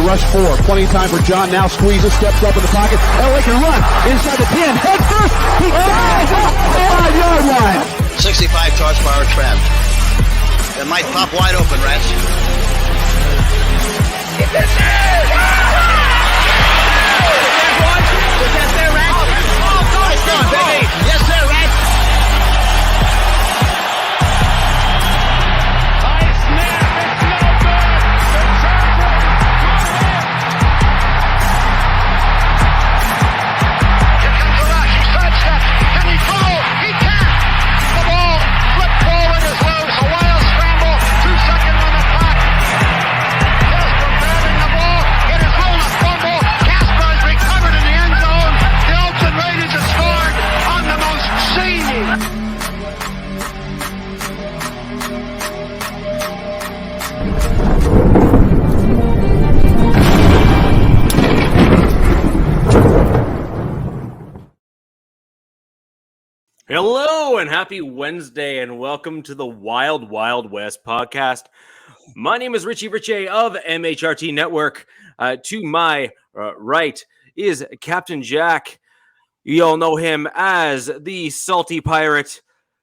rush 4. Plenty of time for John. Now squeezes, steps up in the pocket. LA can run inside the 10. Head first. He dives off the 5-yard line. 65 horsepower trap. It might pop wide open, Rats. It's in there! Is that there, Rats? Oh, it's gone, baby. Yes, sir, Rats. High snap. It's no good. The Chargers will win. Here comes the rush. He sidesteps. Can he throw? He can. The ball flipped forward is loose. A wild scramble. 2 seconds on the clock. Casper grabbing the ball. It is on a fumble. Casper is recovered in the end zone. The Oakland Raiders have scored on the most zany. Hello and happy Wednesday and welcome to the Wild Wild West podcast. My name is Richie Riche of MHRT Network. To my right is Captain Jack. You all know him as the salty pirate,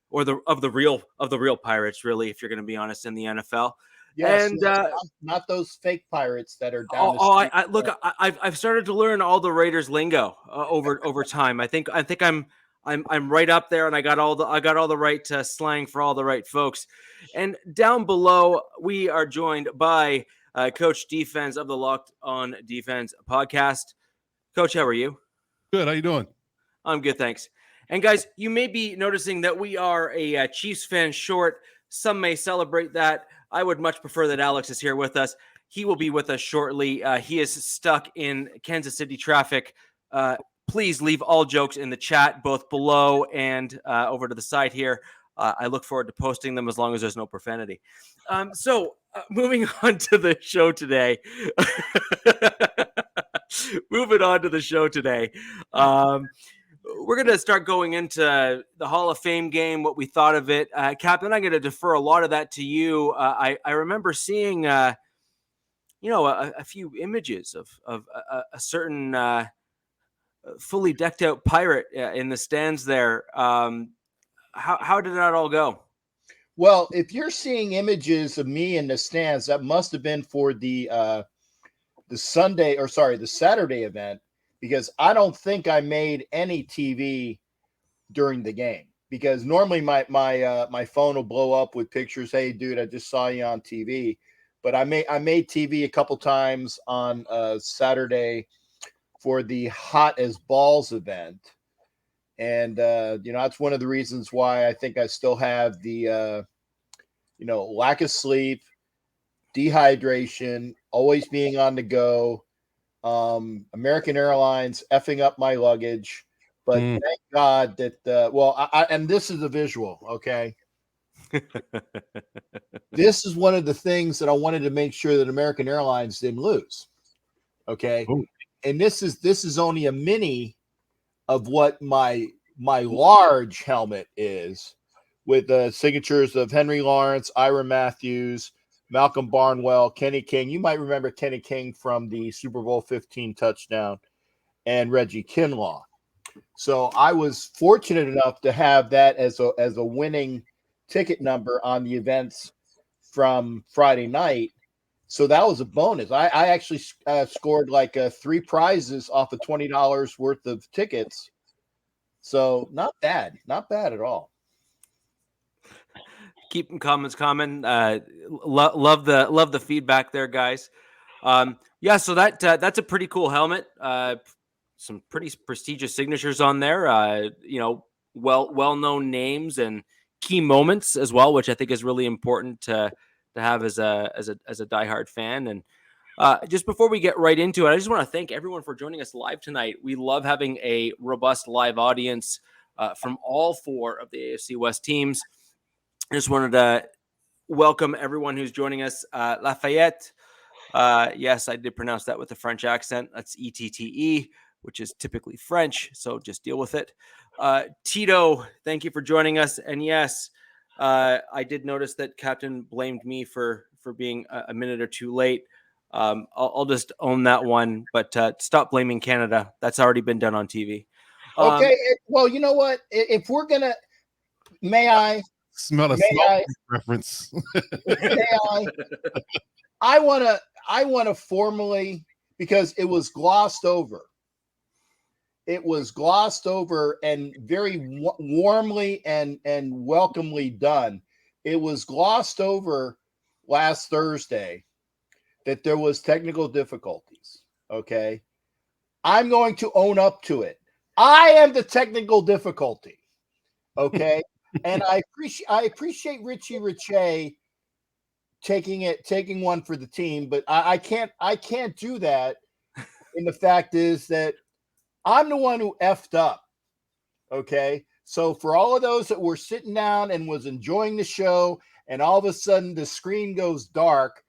or the real pirates, really, if you're going to be honest, in the NFL. Yes, And not those fake pirates that are down. I've started to learn all the Raiders lingo over time. I think I'm right up there, and I got all the right slang for all the right folks. And down below, we are joined by Coach Defense of the Locked On Defense podcast. Coach, how are you? Good. How you doing? I'm good, thanks. And guys, you may be noticing that we are a Chiefs fan short. Some may celebrate that. I would much prefer that Alex is here with us. He will be with us shortly. He is stuck in Kansas City traffic. Please leave all jokes in the chat, both below and over to the side here. I look forward to posting them as long as there's no profanity. So moving on to the show today. We're going to start going into the Hall of Fame game, what we thought of it. Captain, I'm going to defer a lot of that to you. I remember seeing, a few images of a certain fully decked out pirate in the stands there. How did that all go? Well, if you're seeing images of me in the stands, that must have been for the Saturday event, because I don't think I made any TV during the game, because normally my phone will blow up with pictures. Hey, dude, I just saw you on TV. But I made TV a couple times on Saturday for the Hot as Balls event. And, that's one of the reasons why I think I still have the, lack of sleep, dehydration, always being on the go, American Airlines effing up my luggage. But thank God that, and this is a visual, okay? This is one of the things that I wanted to make sure that American Airlines didn't lose, okay? Ooh. And this is only a mini of what my large helmet is, with the signatures of Henry Lawrence, Ira Matthews, Malcolm Barnwell, Kenny King. You might remember Kenny King from the Super Bowl 15 touchdown, and Reggie Kinlaw. So I was fortunate enough to have that as a winning ticket number on the events from Friday night. So that was a bonus. I actually scored like 3 prizes off of $20 worth of tickets. So not bad at all. Keep comments coming. Love the feedback there, guys. So that's a pretty cool helmet. Some pretty prestigious signatures on there. Well-known names and key moments as well, which I think is really important to have as a diehard fan. And just before we get right into it, I just want to thank everyone for joining us live tonight. We love having a robust live audience from all 4 of the AFC West teams. I just wanted to welcome everyone who's joining us. Lafayette. Yes, I did pronounce that with a French accent. That's ETTE, which is typically French, so just deal with it. Tito, thank you for joining us. And yes, I did notice that Captain blamed me for being a minute or two late. I'll just own that one. But stop blaming Canada. That's already been done on TV. Okay. Well, you know what? If we're gonna, may I smell a May smoke I- reference. I want to formally, because it was glossed over. It was glossed over and very warmly and welcomely done. It was glossed over last Thursday that there was technical difficulties. Okay. I'm going to own up to it. I am the technical difficulty. Okay. And I appreciate Richie Riche taking one for the team, but I can't do that. And the fact is that I'm the one who effed up. Okay. So for all of those that were sitting down and was enjoying the show, and all of a sudden the screen goes dark,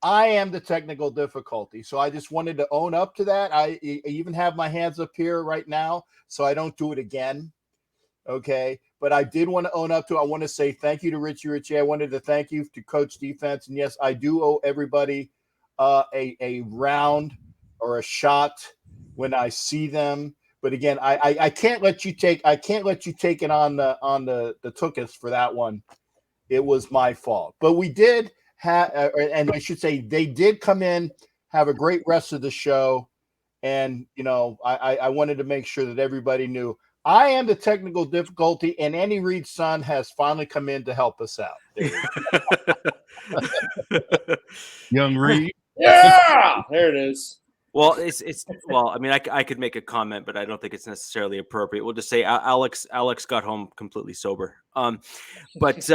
I am the technical difficulty. So I just wanted to own up to that. I even have my hands up here right now, so I don't do it again. Okay. But I did want to own up to it. I want to say thank you to Richie Ritchie. I wanted to thank you to Coach Defense. And yes, I do owe everybody a round or a shot when I see them. But again, I can't let you take it on the tookus for that one. It was my fault. But we did have, and I should say they did come in, have a great rest of the show. And, you know, I wanted to make sure that everybody knew I am the technical difficulty, and Andy Reid's son has finally come in to help us out. Young Reed. Yeah, there it is. Well, well, I mean, I could make a comment, but I don't think it's necessarily appropriate. We'll just say Alex got home completely sober. But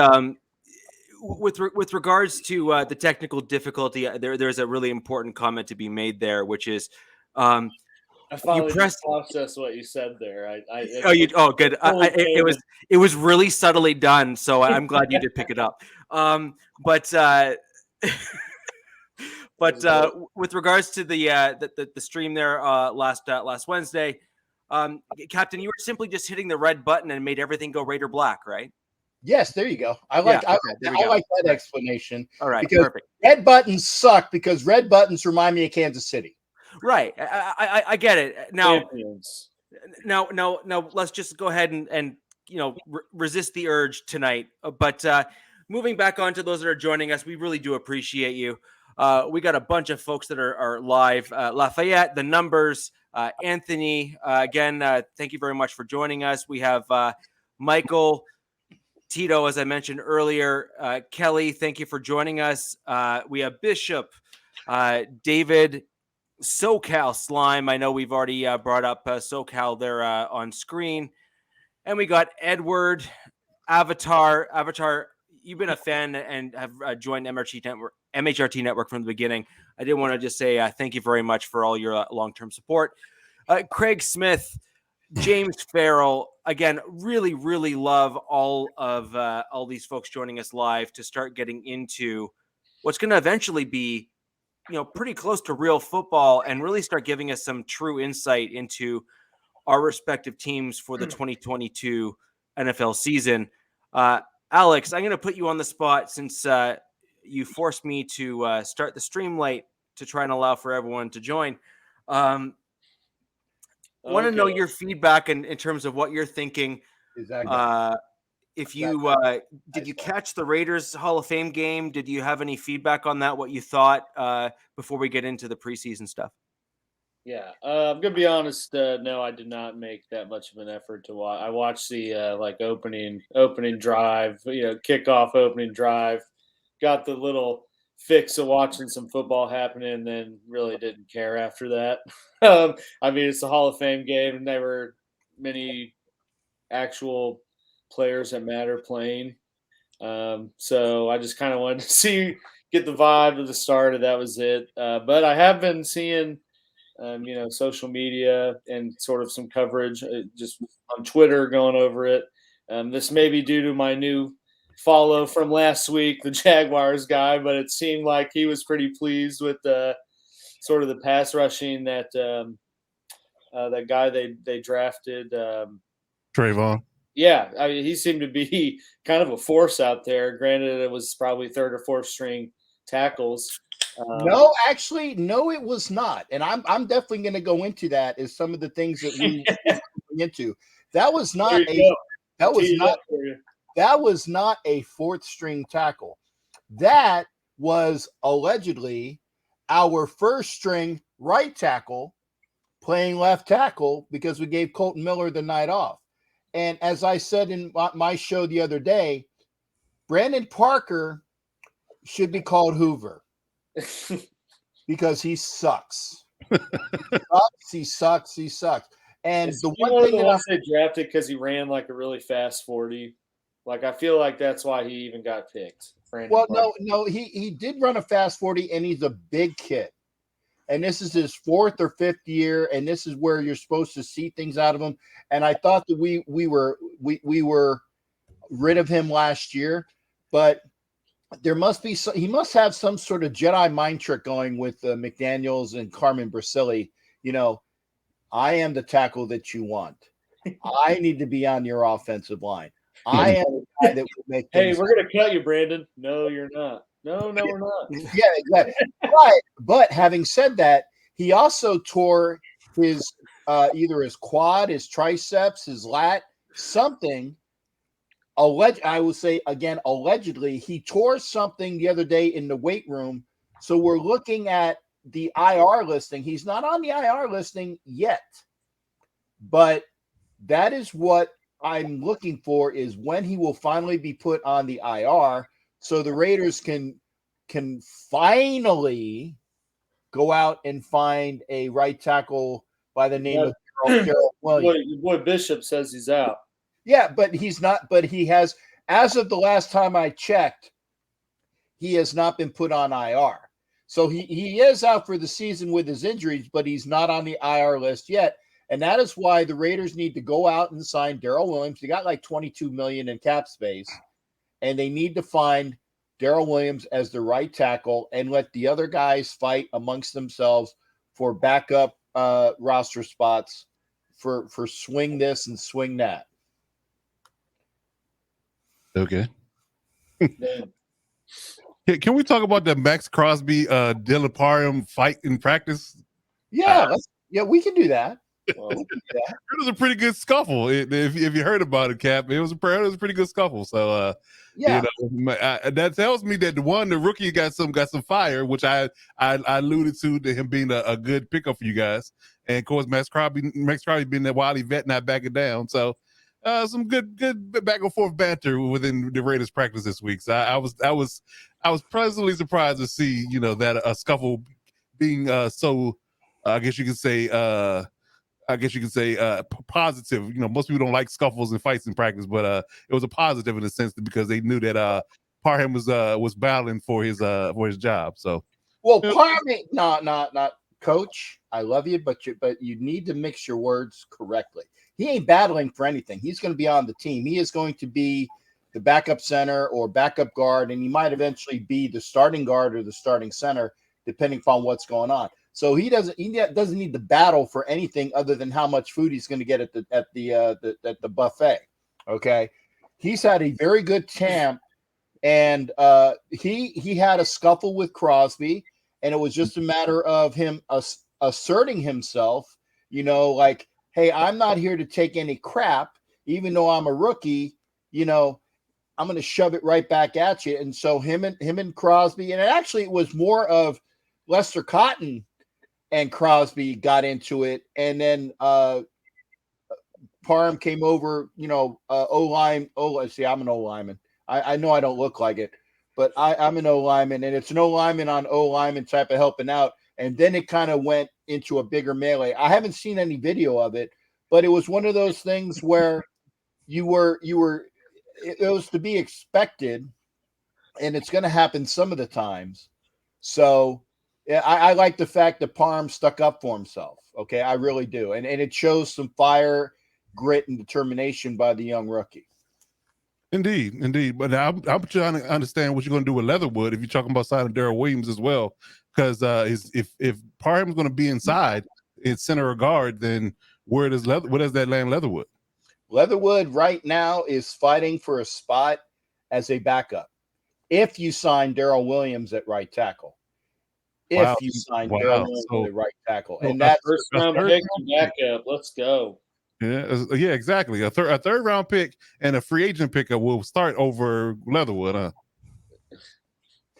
with regards to the technical difficulty, there's a really important comment to be made there, which is I finally processed what you said there. Good. It was really subtly done, so I'm glad you did pick it up. But with regards to the stream there last Wednesday, Captain, you were simply just hitting the red button and made everything go Raider black, right? Yes, there you go. I like that explanation. All right, because perfect. Red buttons suck because red buttons remind me of Kansas City. Right. I get it. Now, let's just go ahead and resist the urge tonight. But moving back on to those that are joining us, we really do appreciate you. We got a bunch of folks that are live. Lafayette, the numbers, Anthony, again, thank you very much for joining us. We have Michael, Tito, as I mentioned earlier, Kelly, thank you for joining us. We have Bishop, David, SoCal Slime. I know we've already brought up SoCal there on screen. And we got Edward, Avatar. Avatar, you've been a fan and have joined MHRT Network from the beginning. I did want to just say thank you very much for all your long-term support. Craig Smith, James Farrell, again, really, really love all these folks joining us live to start getting into what's going to eventually be, pretty close to real football and really start giving us some true insight into our respective teams for the 2022 NFL season. Alex, I'm going to put you on the spot since you forced me to start the stream late to try and allow for everyone to join. Want to know your feedback in terms of what you're thinking. Exactly. If you did you catch the Raiders Hall of Fame game? Did you have any feedback on that? What you thought before we get into the preseason stuff? Yeah, I'm gonna be honest. No, I did not make that much of an effort to watch. I watched the opening drive, kickoff opening drive. Got the little fix of watching some football happening, and then really didn't care after that. I mean, it's the Hall of Fame game, and there were many actual players that matter playing. So I just kind of wanted to get the vibe of the start, and that was it. But I have been seeing, social media and sort of some coverage just on Twitter going over it. This may be due to my new follow from last week, the Jaguars guy, but it seemed like he was pretty pleased with sort of the pass rushing that that guy they drafted. Trayvon. Yeah, I mean, he seemed to be kind of a force out there. Granted, it was probably third or fourth string tackles, No, actually, no, it was not. And I'm definitely going to go into that as some of the things that we went into. That was not There you go. that was Tee it not up for you. that was not a fourth string tackle. That was allegedly our first string right tackle playing left tackle because we gave Colton Miller the night off. And as I said in my show the other day, Brandon Parker should be called Hoover because he sucks. He sucks. And Is the he one one of thing the that ones they drafted because he ran like a really fast 40. Like I feel like that's why he even got picked. Brandon Parker. no, he did run a fast 40, and he's a big kid. And this is his fourth or fifth year, and this is where you're supposed to see things out of him. And I thought that we were rid of him last year, but there must be he must have some sort of Jedi mind trick going with McDaniels and Carmen Bracilli. You know, I am the tackle that you want. I need to be on your offensive line. I am the guy that will make Hey, things we're gonna cut you, Brandon. No, you're not. No, we're not. Yeah, exactly. But having said that, he also tore his either his quad, his triceps, his lat, something. I will say again, allegedly, he tore something the other day in the weight room. So we're looking at the IR listing. He's not on the IR listing yet, but that is what I'm looking for, is when he will finally be put on the IR, so the Raiders can finally go out and find a right tackle by the name of Darrell Williams. Boy, Bishop says he's out. Yeah, but he's not. But he has, as of the last time I checked, he has not been put on IR. So he is out for the season with his injuries, but he's not on the IR list yet. And that is why the Raiders need to go out and sign Darrell Williams. They got like $22 million in cap space, and they need to find Darrell Williams as the right tackle and let the other guys fight amongst themselves for backup roster spots for swing this and swing that. Okay. Can we talk about the Max Crosby Dylan Parham fight in practice? Yeah, we can do that. Well, It was a pretty good scuffle. If you heard about it, Cap, it was a pretty good scuffle. So Yeah. that tells me that the rookie got some fire, which I alluded to him being a good pickup for you guys. And of course, Max Crosby being that wily vet, not backing down. So some good back and forth banter within the Raiders practice this week. So I was pleasantly surprised to see that a scuffle being so I guess you could say positive. Most people don't like scuffles and fights in practice, but it was a positive in a sense because they knew that Parham was battling for his job. So, well, Parham, not coach. I love you, but you need to mix your words correctly. He ain't battling for anything. He's going to be on the team. He is going to be the backup center or backup guard, and he might eventually be the starting guard or the starting center, depending upon what's going on. So he doesn't need to battle for anything other than how much food he's going to get at the buffet. Okay, he's had a very good camp, and he had a scuffle with Crosby, and it was just a matter of him asserting himself. Like, hey, I'm not here to take any crap, even though I'm a rookie. I'm going to shove it right back at you. And so him and Crosby, and it was more of Lester Cotton and Crosby got into it, and then Parham came over. O-line. See, I'm an O-lineman. I know I don't look like it, but I'm an O-lineman, and it's an O-lineman on O-lineman type of helping out. And then it kind of went into a bigger melee. I haven't seen any video of it, but it was one of those things where it was to be expected, and it's going to happen some of the times. So yeah, I like the fact that Parham stuck up for himself. Okay, I really do. And it shows some fire, grit, and determination by the young rookie. Indeed. But I'm trying to understand what you're going to do with Leatherwood if you're talking about signing Darrell Williams as well. Because if Parham's going to be inside in center or guard, then where does that land Leatherwood? Leatherwood right now is fighting for a spot as a backup if you sign Darrell Williams at right tackle. if you sign Daryl So, at right tackle. so And that's First round pick to backup. Let's go. yeah, exactly. A third round pick and a free agent pickup will start over Leatherwood, huh?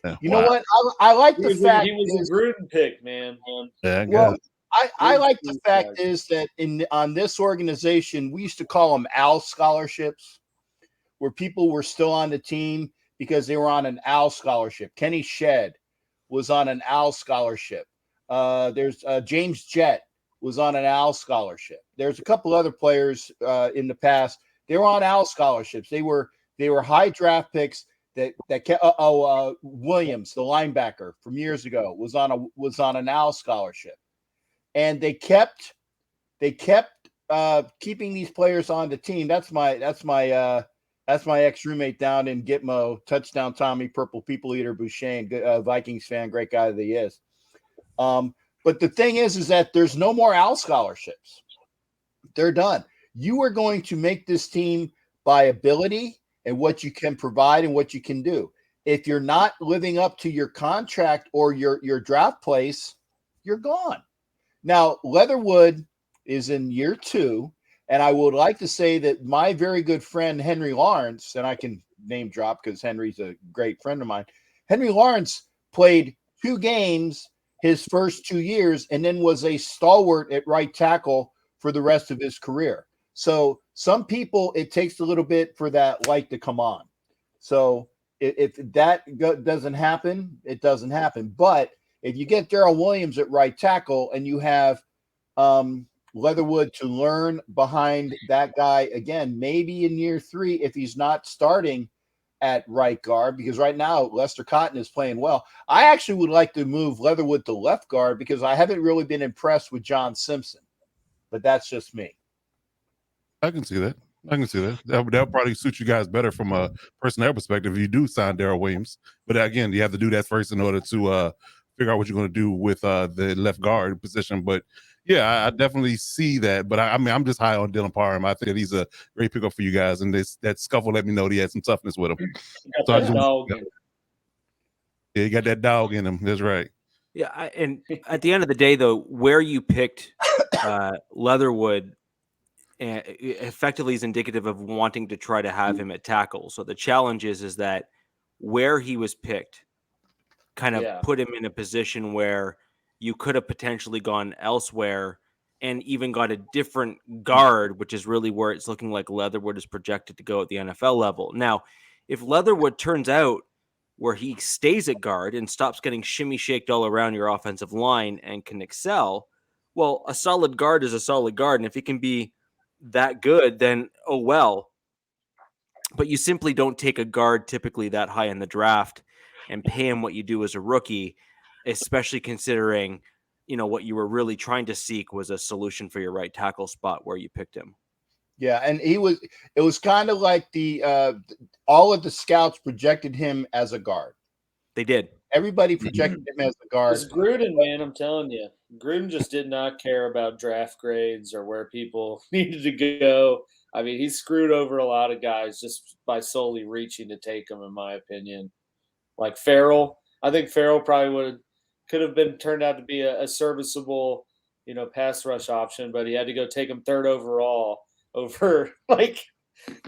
Yeah, you know what? I like the fact he was a Gruden pick, man. Yeah, I well, guess. I like the fact is that on this organization, we used to call them AL scholarships, where people were still on the team because they were on an AL scholarship. Kenny Shedd was on an AL scholarship. There's James Jett was on an AL scholarship. There's a couple other players in the past. They were on AL scholarships. They were high draft picks that Williams, the linebacker from years ago, was on an AL scholarship. And they kept keeping these players on the team. That's my ex-roommate down in Gitmo, touchdown Tommy, Purple People Eater Bouchane, Vikings fan, great guy that he is. But the thing is that there's no more AL scholarships. They're done. You are going to make this team by ability and what you can provide and what you can do. If you're not living up to your contract or your draft place, you're gone. Now, Leatherwood is in year 2, and I would like to say that my very good friend Henry Lawrence, and I can name drop because Henry's a great friend of mine. Henry Lawrence played 2 games his first 2 years and then was a stalwart at right tackle for the rest of his career. So some people, it takes a little bit for that light to come on. So if that doesn't happen, it doesn't happen. But if you get Darrell Williams at right tackle and you have Leatherwood to learn behind that guy again, maybe in year 3, if he's not starting at right guard, because right now Lester Cotton is playing well. I actually would like to move Leatherwood to left guard because I haven't really been impressed with John Simpson, but that's just me. I can see that. That'll probably suit you guys better from a personnel perspective if you do sign Darrell Williams. But again, you have to do that first in order to figure out what you're going to do with the left guard position. But yeah, I definitely see that. But I mean, I'm just high on Dylan Parham. I think that he's a great pickup for you guys. And that scuffle let me know that he had some toughness with him. So he got that dog in him. That's right. Yeah, and at the end of the day, though, where you picked Leatherwood effectively is indicative of wanting to try to have him at tackle. So the challenge is that where he was picked kind of put him in a position where you could have potentially gone elsewhere and even got a different guard, which is really where it's looking like Leatherwood is projected to go at the NFL level. Now, if Leatherwood turns out where he stays at guard and stops getting shimmy shaked all around your offensive line and can excel, well, a solid guard is a solid guard. And if he can be that good, then oh well. But you simply don't take a guard typically that high in the draft and pay him what you do as a rookie, especially considering, you know, what you were really trying to seek was a solution for your right tackle spot where you picked him. Yeah, and it was kind of like all of the scouts projected him as a guard. They did. Everybody projected him as a guard. It's Gruden, man, I'm telling you. Gruden just did not care about draft grades or where people needed to go. I mean, he screwed over a lot of guys just by solely reaching to take them, in my opinion. Like Farrell, I think Farrell probably could have been turned out to be a serviceable, you know, pass rush option, but he had to go take him 3rd overall over like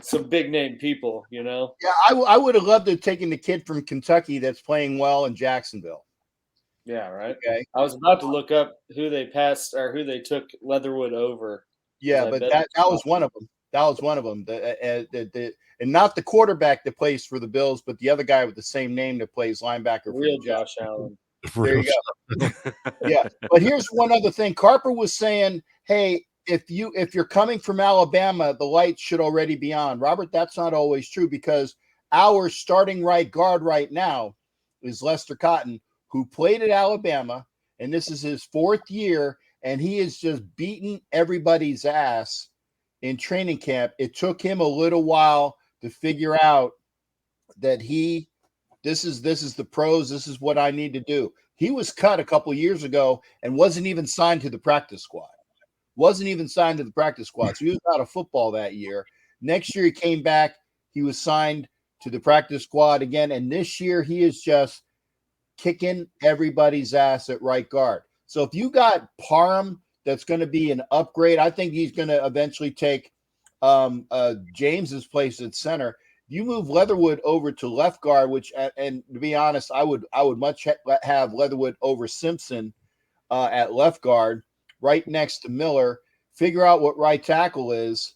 some big name people, you know? Yeah, I would have loved to have taken the kid from Kentucky that's playing well in Jacksonville. Yeah, right. Okay. I was about to look up who they passed or who they took Leatherwood over. Yeah, but that was one of them. That was one of them. And not the quarterback that plays for the Bills, but the other guy with the same name that plays linebacker. Real Josh Allen. There you go. Yeah, but here's one other thing. Carper was saying, hey, if you're coming from Alabama, the light should already be on. Robert, that's not always true because our starting right guard right now is Lester Cotton, who played at Alabama, and this is his 4th year, and he is just beating everybody's ass in training camp. It took him a little while to figure out that this is the pros. This is what I need to do. He was cut a couple years ago and wasn't even signed to the practice squad. So he was out of football that year. Next year he came back. He was signed to the practice squad again. And this year he is just kicking everybody's ass at right guard. So if you got Parham, that's going to be an upgrade. I think he's going to eventually take James's place at center. You move Leatherwood over to left guard, which, and to be honest, I would much have Leatherwood over Simpson at left guard, right next to Miller. Figure out what right tackle is,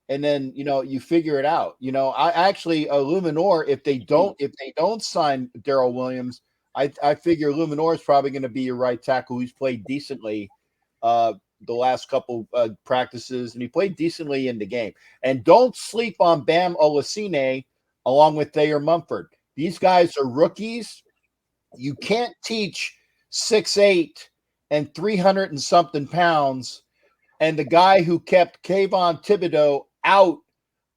and then you figure it out. I actually Luminor, if they don't sign Darrell Williams, I figure Luminor is probably going to be your right tackle who's played decently the last couple practices, and he played decently in the game. And don't sleep on Bam Olasine along with Thayer Mumford. These guys are rookies. You can't teach 6'8" and 300 and something pounds, and the guy who kept Kayvon Thibodeau out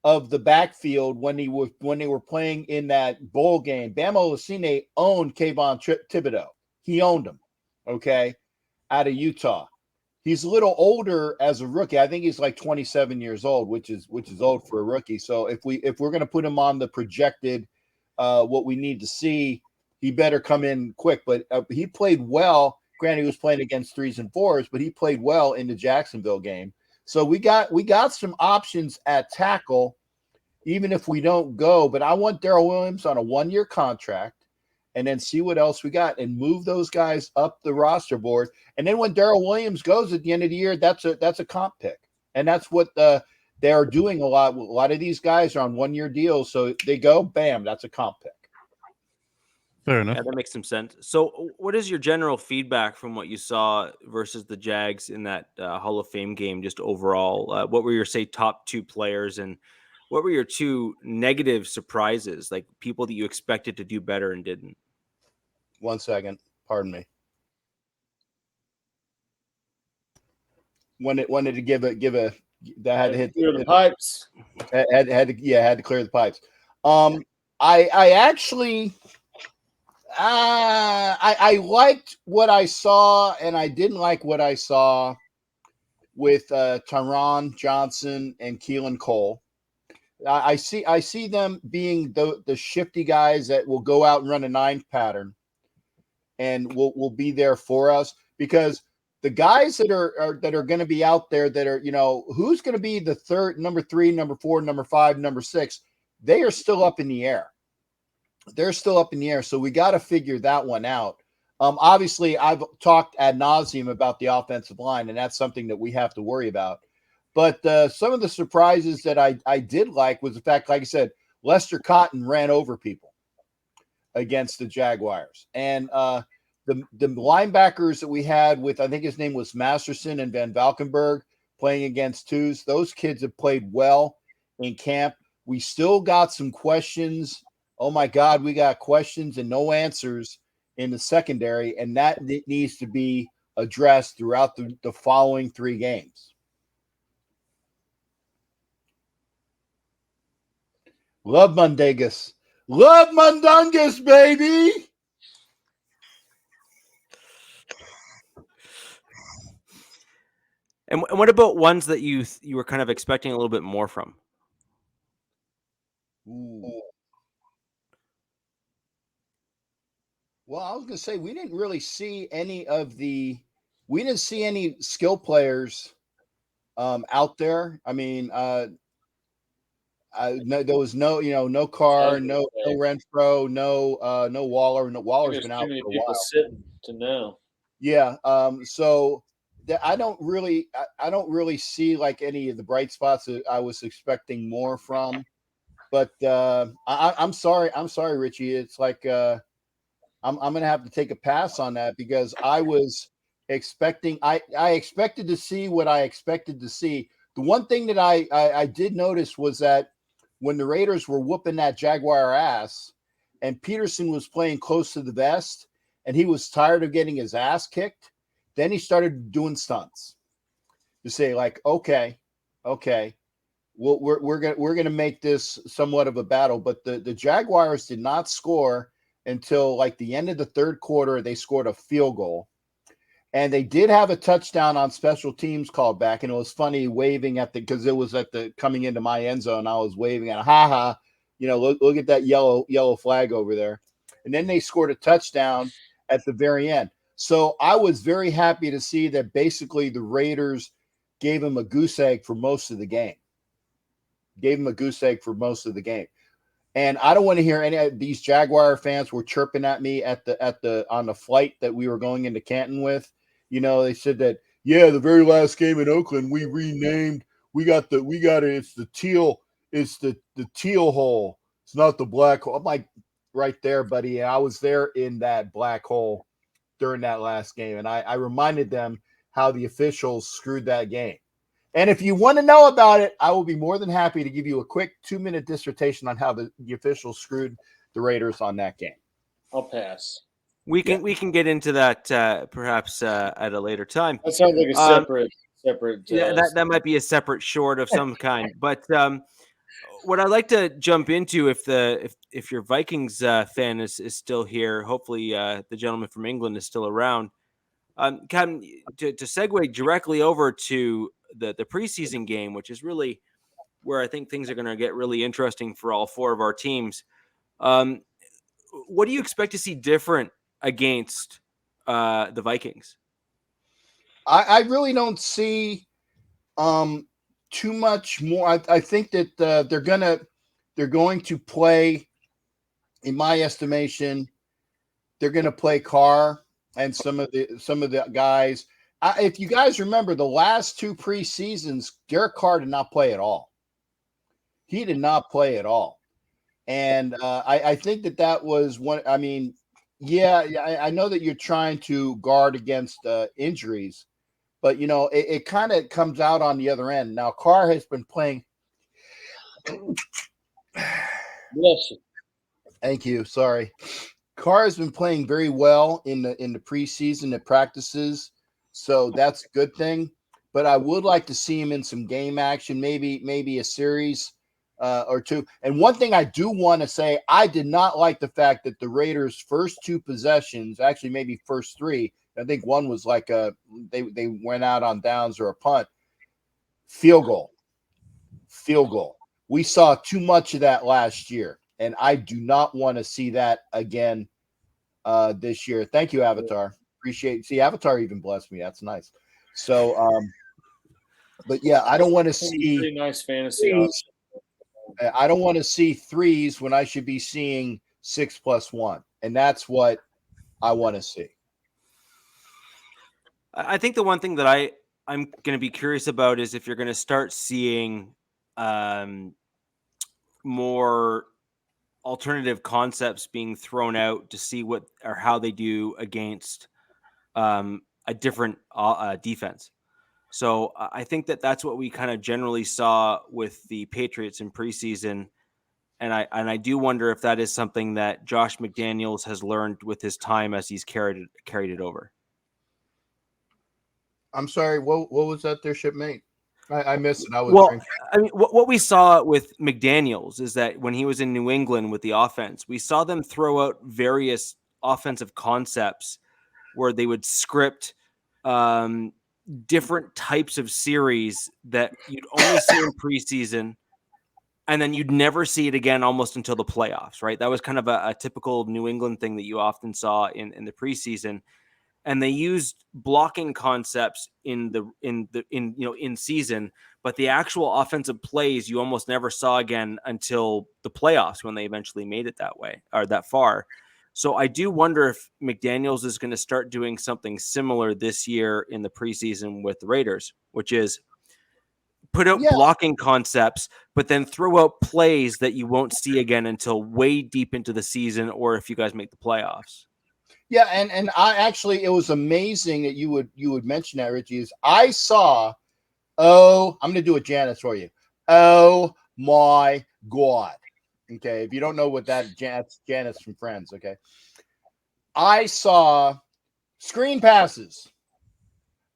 of the backfield when they were playing in that bowl game. Bam Olasine owned Kayvon Thibodeau. He owned him, okay, out of Utah. He's a little older as a rookie. I think he's like 27 years old, which is old for a rookie. So if we're going to put him on the projected what we need to see, he better come in quick. But he played well. Granted, he was playing against 3s and 4s, but he played well in the Jacksonville game. So we got some options at tackle, even if we don't go. But I want Darrell Williams on a 1-year contract, and then see what else we got and move those guys up the roster board. And then when Darrell Williams goes at the end of the year, that's a comp pick. And that's what they are doing a lot. A lot of these guys are on 1-year deals. So they go, bam, that's a comp pick. Fair enough. Yeah, that makes some sense. So what is your general feedback from what you saw versus the Jags in that Hall of Fame game, just overall? What were your, say, top 2 players, and what were your 2 negative surprises, like people that you expected to do better and didn't? 1 second. Pardon me. Wanted to give a that had to hit the pipes. Had to clear the pipes. I actually I liked what I saw, and I didn't like what I saw with Tyron Johnson and Keelan Cole. I see them being the shifty guys that will go out and run a 9 pattern and will be there for us, because the guys that are going to be out there that are, who's going to be the third, number 3, number 4, number 5, number 6, they are still up in the air. They're still up in the air. So we got to figure that one out. Obviously, I've talked ad nauseum about the offensive line, and that's something that we have to worry about. But some of the surprises that I did like was the fact, like I said, Lester Cotton ran over people against the Jaguars. And the linebackers that we had with, I think his name was Masterson and Van Valkenburg, playing against 2s, those kids have played well in camp. We still got some questions. Oh, my God, we got questions and no answers in the secondary, and that needs to be addressed throughout the following 3 games. Love Mundangus. Love Mundungus, baby. And what about ones that you were kind of expecting a little bit more from? Ooh. Well, I was going to say we didn't really see any skill players out there. I mean, there was no Carr, no Renfro, no Waller. No, Waller's been out for a while. Sitting to know. Yeah. So I don't really see like any of the bright spots that I was expecting more from. But I'm sorry, Richie. It's like I'm going to have to take a pass on that, because I was expecting I expected to see what I expected to see. The one thing that I did notice was that when the Raiders were whooping that Jaguar ass and Peterson was playing close to the vest and he was tired of getting his ass kicked, then he started doing stunts to say, like, okay, we're gonna make this somewhat of a battle. But the Jaguars did not score until like the end of the 3rd quarter. They scored a field goal, and they did have a touchdown on special teams called back. And it was funny waving because it was coming into my end zone. I was waving at look at that yellow flag over there. And then they scored a touchdown, at the very end. So I was very happy to see that basically the Raiders gave him a goose egg for most of the game. And I don't want to hear any of these Jaguar fans were chirping at me on the flight that we were going into Canton with. They said that, yeah, the very last game in Oakland, we renamed, it's the teal hole. It's not the black hole. I'm like, right there, buddy. I was there in that black hole during that last game. And I reminded them how the officials screwed that game. And if you want to know about it, I will be more than happy to give you a quick 2-minute dissertation on how the officials screwed the Raiders on that game. I'll pass. We can get into that perhaps at a later time. That sounds like a separate. Yeah, that might be a separate short of some kind. But what I'd like to jump into, if your Vikings fan is still here, hopefully the gentleman from England is still around. Captain, to segue directly over to the preseason game, which is really where I think things are going to get really interesting for all four of our teams. What do you expect to see different against the Vikings? I really don't see too much more. I think that they're going to play, in my estimation, they're going to play Carr and some of the guys. If you guys remember the last two preseasons, Derek Carr did not play at all. He did not play at all. And I think that was one. I mean, I know that you're trying to guard against injuries, but, it kind of comes out on the other end. Now, Carr has been playing. Yes. Thank you. Sorry. Carr has been playing very well in the preseason at practices. So that's a good thing. But I would like to see him in some game action, maybe a series or two. And one thing I do want to say, I did not like the fact that the Raiders' first two possessions, actually maybe first three, I think one was like they went out on downs or a punt, field goal. We saw too much of that last year, and I do not want to see that again this year. Thank you, Avatar. Appreciate it. See, Avatar even blessed me. That's nice. So, but yeah, I don't want to see pretty nice fantasy option. I don't want to see threes when I should be seeing 6+1, and that's what I want to see. I think the one thing that I'm going to be curious about is if you're going to start seeing more alternative concepts being thrown out to see what or how they do against a different defense. So I think that's what we kind of generally saw with the Patriots in preseason. And I do wonder if that is something that Josh McDaniels has learned with his time as he's carried it over. I'm sorry. What was that there, shipmate? I missed it. I mean, what we saw with McDaniels is that when he was in New England with the offense, we saw them throw out various offensive concepts where they would script different types of series that you'd only see in preseason, and then you'd never see it again almost until the playoffs, right? That was kind of a typical New England thing that you often saw in the preseason. And they used blocking concepts in season, but the actual offensive plays you almost never saw again until the playoffs when they eventually made it that way or that far. So I do wonder if McDaniels is going to start doing something similar this year in the preseason with the Raiders, which is put out blocking concepts, but then throw out plays that you won't see again until way deep into the season, or if you guys make the playoffs. Yeah, and I actually, it was amazing that you would mention that, Richie. Is I saw, I'm going to do it, Janice, for you. Oh my God! Okay, if you don't know what that Janice from Friends. Okay, I saw screen passes.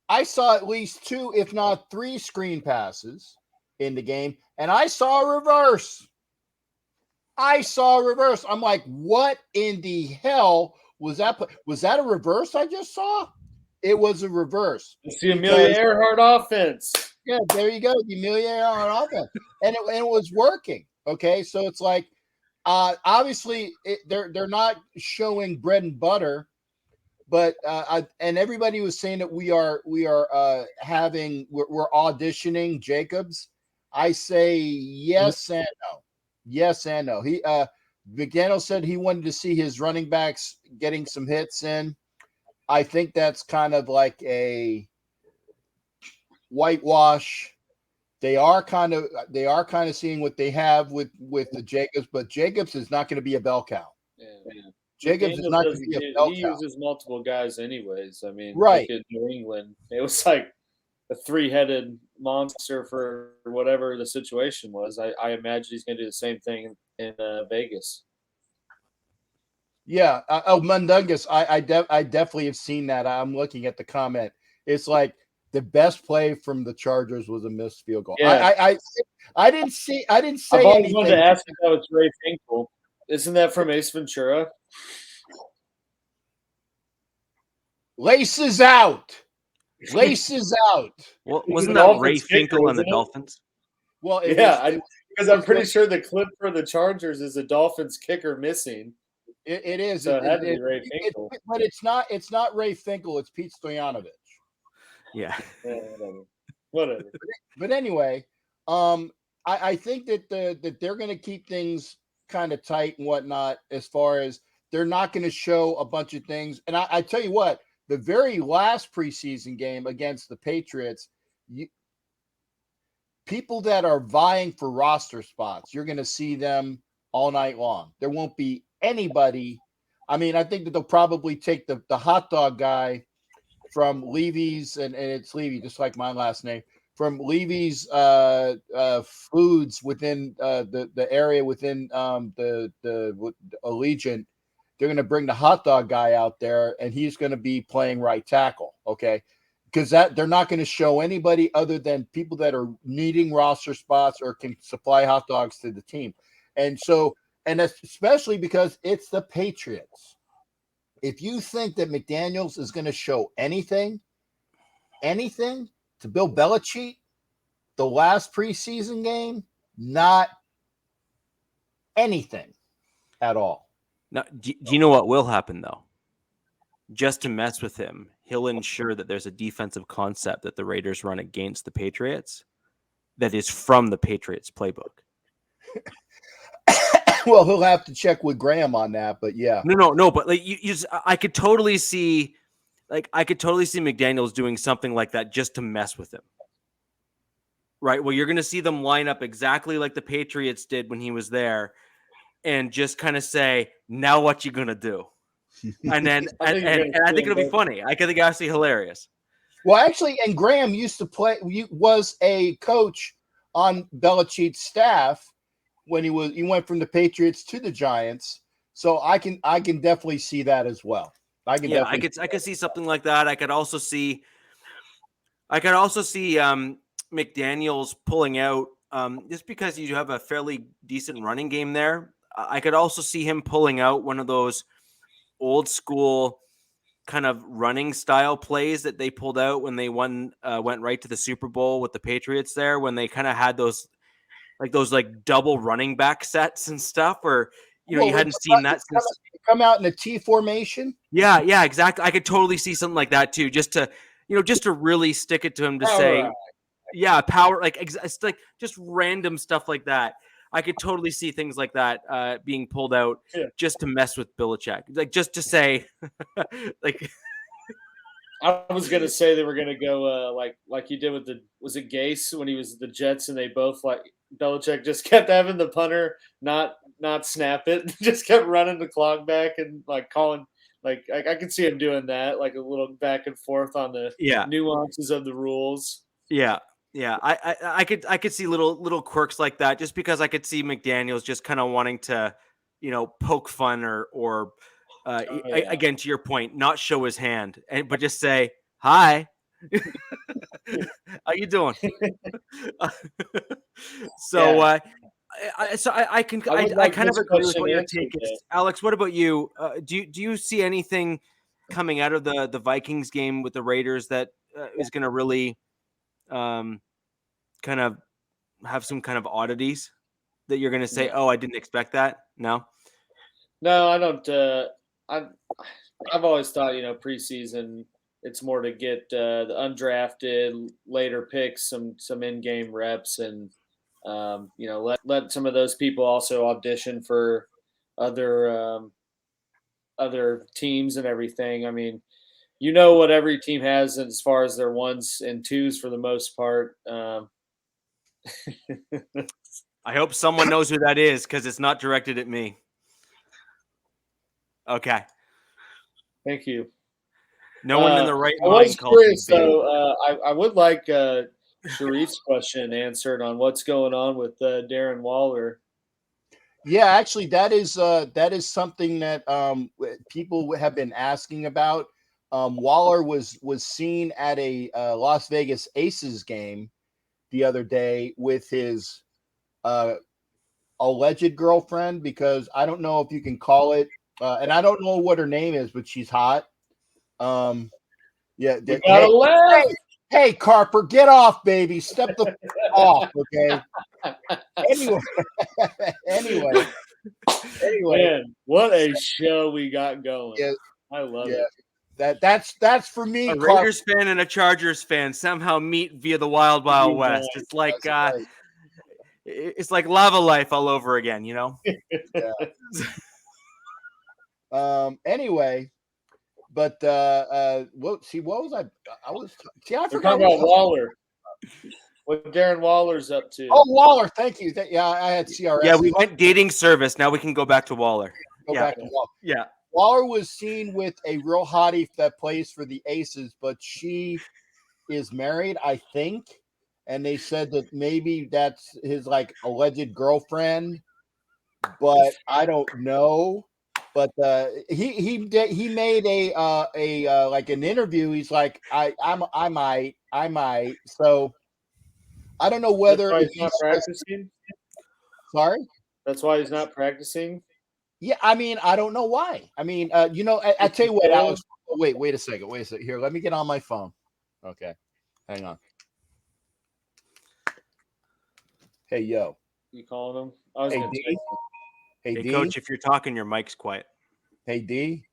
I saw at least 2, if not 3, screen passes in the game, and I saw a reverse. I'm like, what in the hell? Was that a reverse I just saw? It was a reverse. It's the Amelia Earhart offense. Yeah, there you go. The Amelia Earhart offense. And it was working. Okay, so it's like obviously they're not showing bread and butter but and everybody was saying that we're auditioning Jacobs. I say yes and no. Yes and no. He McDaniel said he wanted to see his running backs getting some hits in. I think that's kind of like a whitewash. They are kind of seeing what they have with the Jacobs, but Jacobs is not going to be a bell cow. Yeah. Jacobs is not going to be a bell He cow. uses multiple guys anyways. I mean, Right. look at New England. It was like a three-headed monster for whatever the situation was. I imagine he's going to do the same thing in Vegas. Yeah. Mundungus, I definitely have seen that. I'm looking at the comment. It's like the best play from the Chargers was a missed field goal. Yeah. I didn't say I've always anything. wanted to ask if that was Ray Finkel. Isn't that from Ace Ventura? Laces out. Laces out. Well, wasn't the that Dolphins Ray kicker, Finkel and the isn't it? Dolphins? Well, because I'm pretty sure the clip for the Chargers is a Dolphins kicker missing. It is. So it had to be Ray Finkel. But it's not Ray Finkel. It's Pete Stoyanovich. Yeah. Whatever. But anyway, I think that they're going to keep things kind of tight and whatnot, as far as they're not going to show a bunch of things. And I tell you what, the very last preseason game against the Patriots, people that are vying for roster spots, you're going to see them all night long. There won't be anybody. I mean, I think that they'll probably take the hot dog guy from Levy's, and it's Levy, just like my last name, from Levy's foods within the area within the Allegiant. They're going to bring the hot dog guy out there, and he's going to be playing right tackle. Okay. Because they're not going to show anybody other than people that are needing roster spots or can supply hot dogs to the team. And so, and especially because it's the Patriots. If you think that McDaniels is going to show anything to Bill Belichick, the last preseason game, not anything at all. Now, do you know what will happen, though? Just to mess with him, he'll ensure that there's a defensive concept that the Raiders run against the Patriots that is from the Patriots playbook. Well, he'll have to check with Graham on that, but yeah. No, but like I could totally see McDaniels doing something like that just to mess with him. Right? Well, you're going to see them line up exactly like the Patriots did when he was there, and just kind of say, "Now what you going to do?" And then I think it'll be funny. I think it's actually hilarious. Well, actually, and Graham was a coach on Belichick's staff when he went from the Patriots to the Giants. So I can definitely see that as well. I could see something like that. I could also see McDaniels pulling out just because you have a fairly decent running game there. I could also see him pulling out one of those old school kind of running style plays that they pulled out when they went right to the Super Bowl with the Patriots there, when they kind of had those double running back sets and stuff, or you hadn't seen that since come out in a T formation. Yeah, exactly. I could totally see something like that too, just to really stick it to him to say, yeah, power, like it's like just random stuff like that. I could totally see things like that being pulled out just to mess with Belichick, like just to say, like. I was gonna say they were gonna go like you did with was it Gase when he was at the Jets, and they both Belichick just kept having the punter not snap it, just kept running the clock back and calling. I could see him doing that, like a little back and forth on the nuances of the rules. Yeah. I could see little quirks like that, just because I could see McDaniels just kind of wanting to, poke fun or again, to your point, not show his hand, but just say, "Hi, how you doing?" I kind of agree with what your take is. Alex, what about you? Do you see anything coming out of the Vikings game with the Raiders that is going to really kind of have some kind of oddities that you're going to say, "Oh, I didn't expect that"? No, I don't. I've always thought, preseason, it's more to get the undrafted later picks some in-game reps, and let some of those people also audition for other teams and everything. I mean, what every team has as far as their ones and twos for the most part. I hope someone knows who that is because it's not directed at me. Okay. Thank you. No one in the right I mind was calls me curious, big. though. I would like Sharif's question answered on what's going on with Darren Waller. Yeah, actually, that is something that people have been asking about. Waller was seen at a Las Vegas Aces game the other day with his alleged girlfriend, because I don't know if you can call it, and I don't know what her name is, but she's hot. Yeah, We gotta laugh. Hey, Carper, get off, baby. Step the off, okay? Anyway. Man, what a show we got going. Yeah, I love it. That's for me. A Raiders fan and a Chargers fan somehow meet via the Wild Wild West. It's like it's like Lava Life all over again, Yeah. Anyway, but what was I I forgot talking about Waller. What Darren Waller's up to. Oh, Waller, thank you. I had CRS. Yeah, we went dating service. Now we can go back to Waller. Back to Waller. Yeah. Waller was seen with a real hottie that plays for the Aces, but she is married, I think. And they said that maybe that's his alleged girlfriend, but I don't know. But he made a like an interview. He's like, I might. So I don't know whether That's why he's not practicing. Sorry? That's why he's not practicing. Yeah, I mean, I don't know why. I mean, I tell you what, Alex. Wait a second. Here, let me get on my phone. Okay, hang on. Hey, yo. You calling him? Hey, D. Coach, if you're talking, your mic's quiet. Hey, D.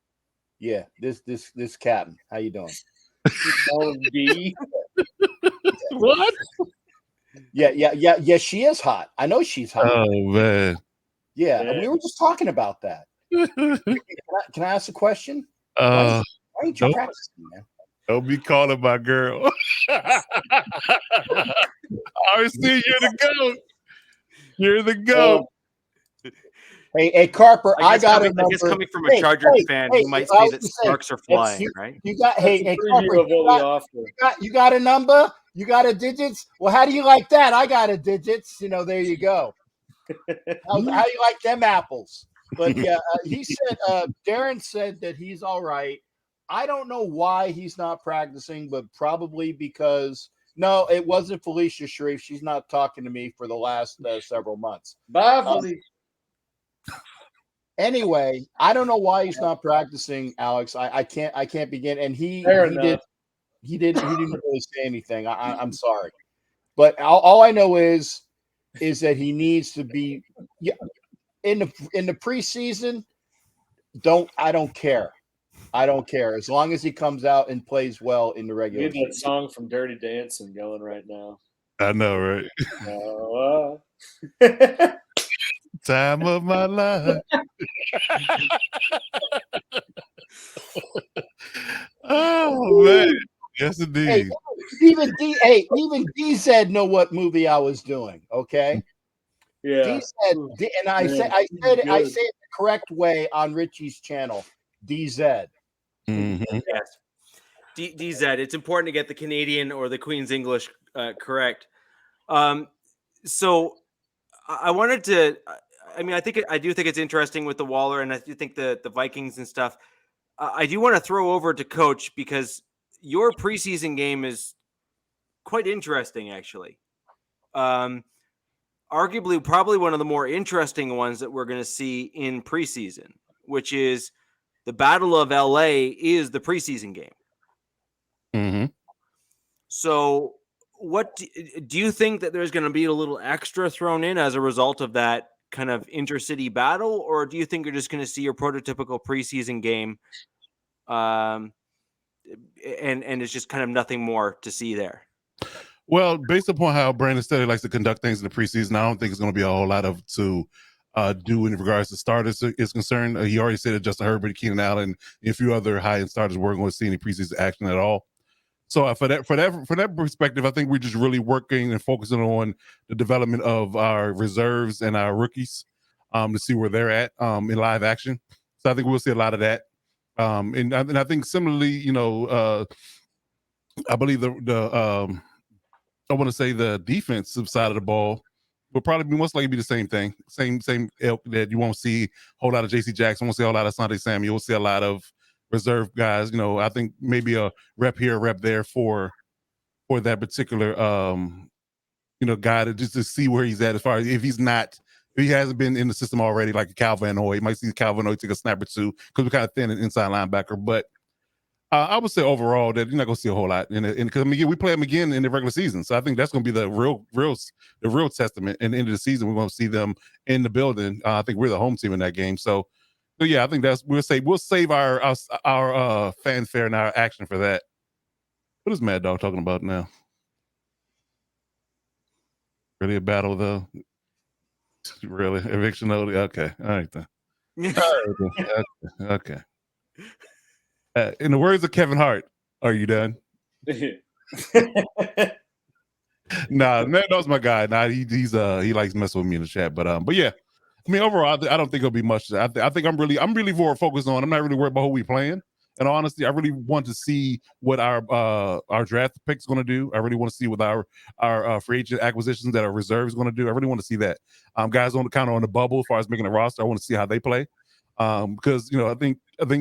Yeah, this captain. How you doing? You call him D. What? Yeah. She is hot. I know she's hot. Oh man. Yeah, we were just talking about that. Can I ask a question? Why ain't you practicing, man? Don't be calling my girl. I always see you're the goat. You're the goat. Hey, Carper, I got it. I guess coming from a Chargers fan, he might say that sparks are flying, right? You got Carper, you got a number? You got a digits? Well, how do you like that? I got a digits. There you go. How you like them apples? But yeah, he said Darren said that he's all right. I don't know why he's not practicing, but probably because no, it wasn't Felicia Sharif. She's not talking to me for the last several months. Bye, Felicia. Anyway, I don't know why he's not practicing, Alex. I can't begin. And he didn't really say anything. I'm sorry, but all I know is that he needs to be in the preseason. I don't care. I don't care as long as he comes out and plays well in the regular season. That song from Dirty Dancing going right now. I know, right? Time of my life. Oh man, yes indeed. Even DZ know what movie I was doing. Okay. Yeah. DZ, and I said it the correct way on Richie's channel. DZ. Mm-hmm. Yes. DZ. It's important to get the Canadian or the Queen's English correct. So I wanted to. I mean, I do think it's interesting with the Waller, and I do think the Vikings and stuff. I do want to throw over to Coach because your preseason game is quite interesting, actually. Arguably, probably one of the more interesting ones that we're going to see in preseason, which is the Battle of LA is the preseason game. Mm-hmm. So what do you think that there's going to be a little extra thrown in as a result of that kind of intercity battle, or do you think you're just going to see your prototypical preseason game and it's just kind of nothing more to see there. Well, based upon how Brandon Staley likes to conduct things in the preseason, I don't think it's going to be a whole lot of to do in regards to starters is concerned. He already said that Justin Herbert, Keenan Allen, and a few other high-end starters weren't going to see any preseason action at all. So for that perspective, I think we're just really working and focusing on the development of our reserves and our rookies to see where they're at in live action. So I think we'll see a lot of that. And I think similarly, I believe I want to say the defensive side of the ball will probably be most likely be the same thing, same ilk that you won't see a whole lot of J.C. Jackson, won't see a whole lot of Asante Samuel, you'll see a lot of reserve guys. I think maybe a rep here, a rep there for that particular guy to see where he's at as far as if he hasn't been in the system already, like a Calvin Hoy. You might see Calvin Hoy take a snap or two because we're kind of thin an inside linebacker, but. I would say overall that you're not going to see a whole lot, because we play them again in the regular season, so I think that's going to be the real testament. And the end of the season, we're going to see them in the building. I think we're the home team in that game, so yeah, I think we'll save our fanfare and our action for that. What is Mad Dog talking about now? Really a battle though? Really eviction notice? Okay, all right then. Okay. In the words of Kevin Hart, are you done? Nah, that was my guy. Nah, he likes messing with me in the chat, but yeah. I mean, overall, I don't think it'll be much. I think I'm really more focused on. I'm not really worried about who we playing. And honestly, I really want to see what our draft pick's going to do. I really want to see what our free agent acquisitions that our reserves going to do. I really want to see that. Guys on the bubble as far as making a roster, I want to see how they play. Because I think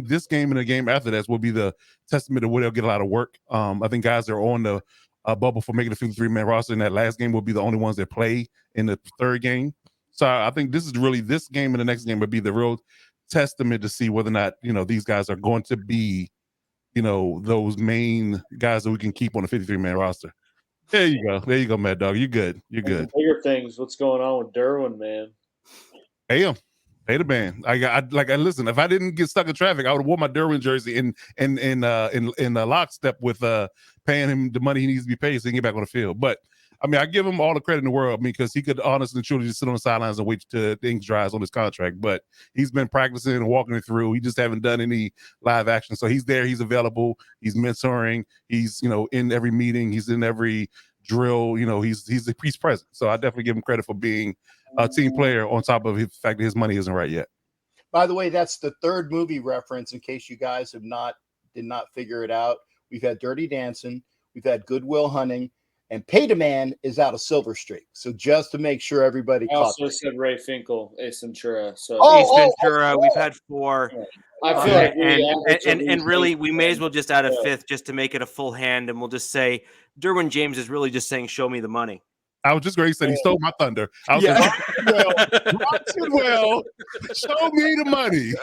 this game and the game after that will be the testament of where they'll get a lot of work. I think guys that are on the bubble for making the 53-man roster in that last game will be the only ones that play in the third game. So I think this game and the next game would be the real testament to see whether or not these guys are going to be those main guys that we can keep on the 53-man roster. There you go, Mad Dog. You're good. Bigger things. What's going on with Derwin, man? Pay the man. I listen. If I didn't get stuck in traffic, I would have worn my Derwin jersey in lockstep with paying him the money he needs to be paid so he can get back on the field. But I mean, I give him all the credit in the world. I mean, because he could honestly and truly just sit on the sidelines and wait till the ink dries on his contract. But he's been practicing and walking it through. He just haven't done any live action. So he's there. He's available. He's mentoring. He's in every meeting. He's in every drill. He's present. So I definitely give him credit for being a team player on top of the fact that his money isn't right yet. By the way, that's the third movie reference in case you guys did not figure it out. We've had Dirty Dancing, we've had Good Will Hunting, and Pay the Man is out of Silver Streak. So just to make sure everybody I also said Ray Finkel, Ace Ventura. So Ace Ventura, we've had 4. I feel like and really we may as well just add a 5th just to make it a full hand, and we'll just say Derwin James is really just saying show me the money. I was just going to say he stole my thunder. I was well, show me the money.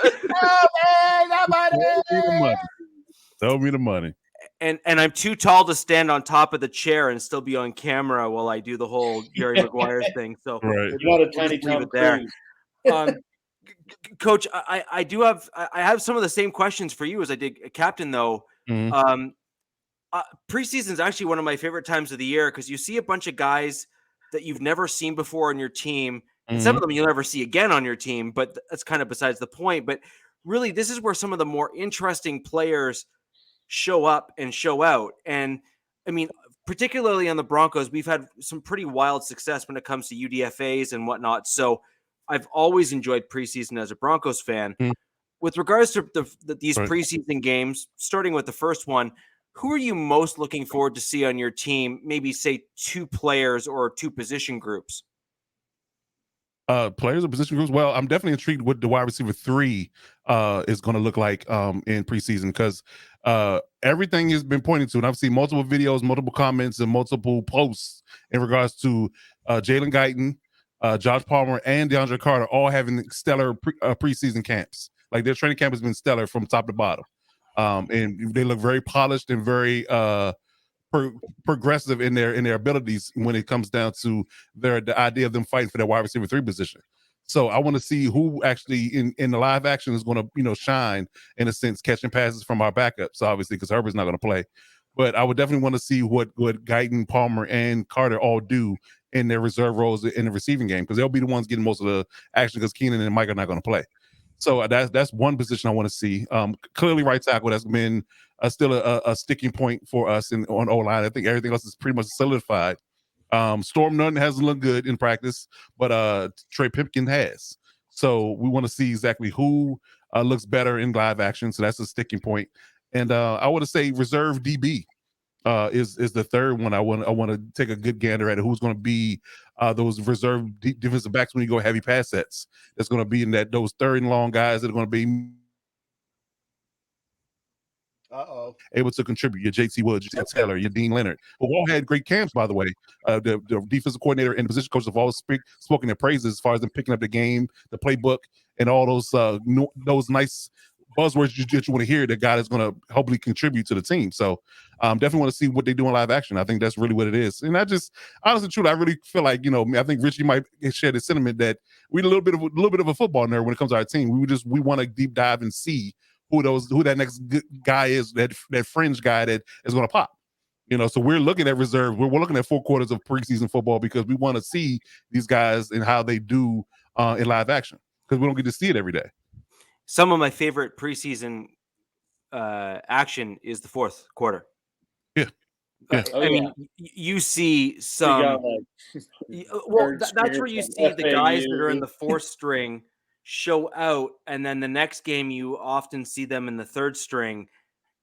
Show me the money. And I'm too tall to stand on top of the chair and still be on camera while I do the whole Jerry Maguire thing. So right. You're not a tiny Tom Cruise. Coach, I have some of the same questions for you as I did Captain, though. Mm-hmm. Preseason is actually one of my favorite times of the year because you see a bunch of guys that you've never seen before on your team. And some of them you'll never see again on your team, but that's kind of besides the point. But really, this is where some of the more interesting players show up and show out. And I mean, particularly on the Broncos, we've had some pretty wild success when it comes to UDFAs and whatnot. So I've always enjoyed preseason as a Broncos fan. With regards to these preseason games, starting with the first one, who are you most looking forward to see on your team? Maybe say 2 players or 2 position groups. Players or position groups? Well, I'm definitely intrigued what the wide receiver 3 is going to look like in preseason because everything has been pointing to, and I've seen multiple videos, multiple comments, and multiple posts in regards to Jalen Guyton, Josh Palmer, and DeAndre Carter all having stellar preseason camps. Like their training camp has been stellar from top to bottom. And they look very polished and very progressive in their abilities when it comes down to the idea of them fighting for their wide receiver 3 position. So I want to see who actually in the live action is going to, shine in a sense, catching passes from our backups, obviously, because Herbert's not going to play. But I would definitely want to see what Guyton, Palmer, and Carter all do in their reserve roles in the receiving game, because they'll be the ones getting most of the action because Keenan and Mike are not going to play. So that's one position I want to see. Clearly, right tackle, that's been still a sticking point for us on O-line. I think everything else is pretty much solidified. Storm Nunn hasn't looked good in practice, but Trey Pipkin has. So we want to see exactly who looks better in live action. So that's a sticking point. And I want to say reserve DB is the third one. I want to take a good gander at who's going to be those reserve defensive backs when you go heavy pass sets. That's going to be in those third and long guys that are going to be able to contribute. Your JT Woods, your Taylor, your Dean Leonard, who all had great camps, by the way. The defensive coordinator and position coaches have always spoken their praises as far as them picking up the game, the playbook, and all those nice buzzwords that you want to hear. That guy is going to hopefully contribute to the team. So definitely want to see what they do in live action. I think that's really what it is. And I just honestly, truly, I really feel like, I think Richie might share the sentiment that we're a little bit of a football nerd when it comes to our team. We want to deep dive and see who that next guy is, that fringe guy that is going to pop. So we're looking at reserve. We're looking at 4 quarters of preseason football because we want to see these guys and how they do in live action, because we don't get to see it every day. Some of my favorite preseason action is the fourth quarter. Yeah. I mean, you see some. That's where you see the guys that are in the fourth string show out, and then the next game you often see them in the third string,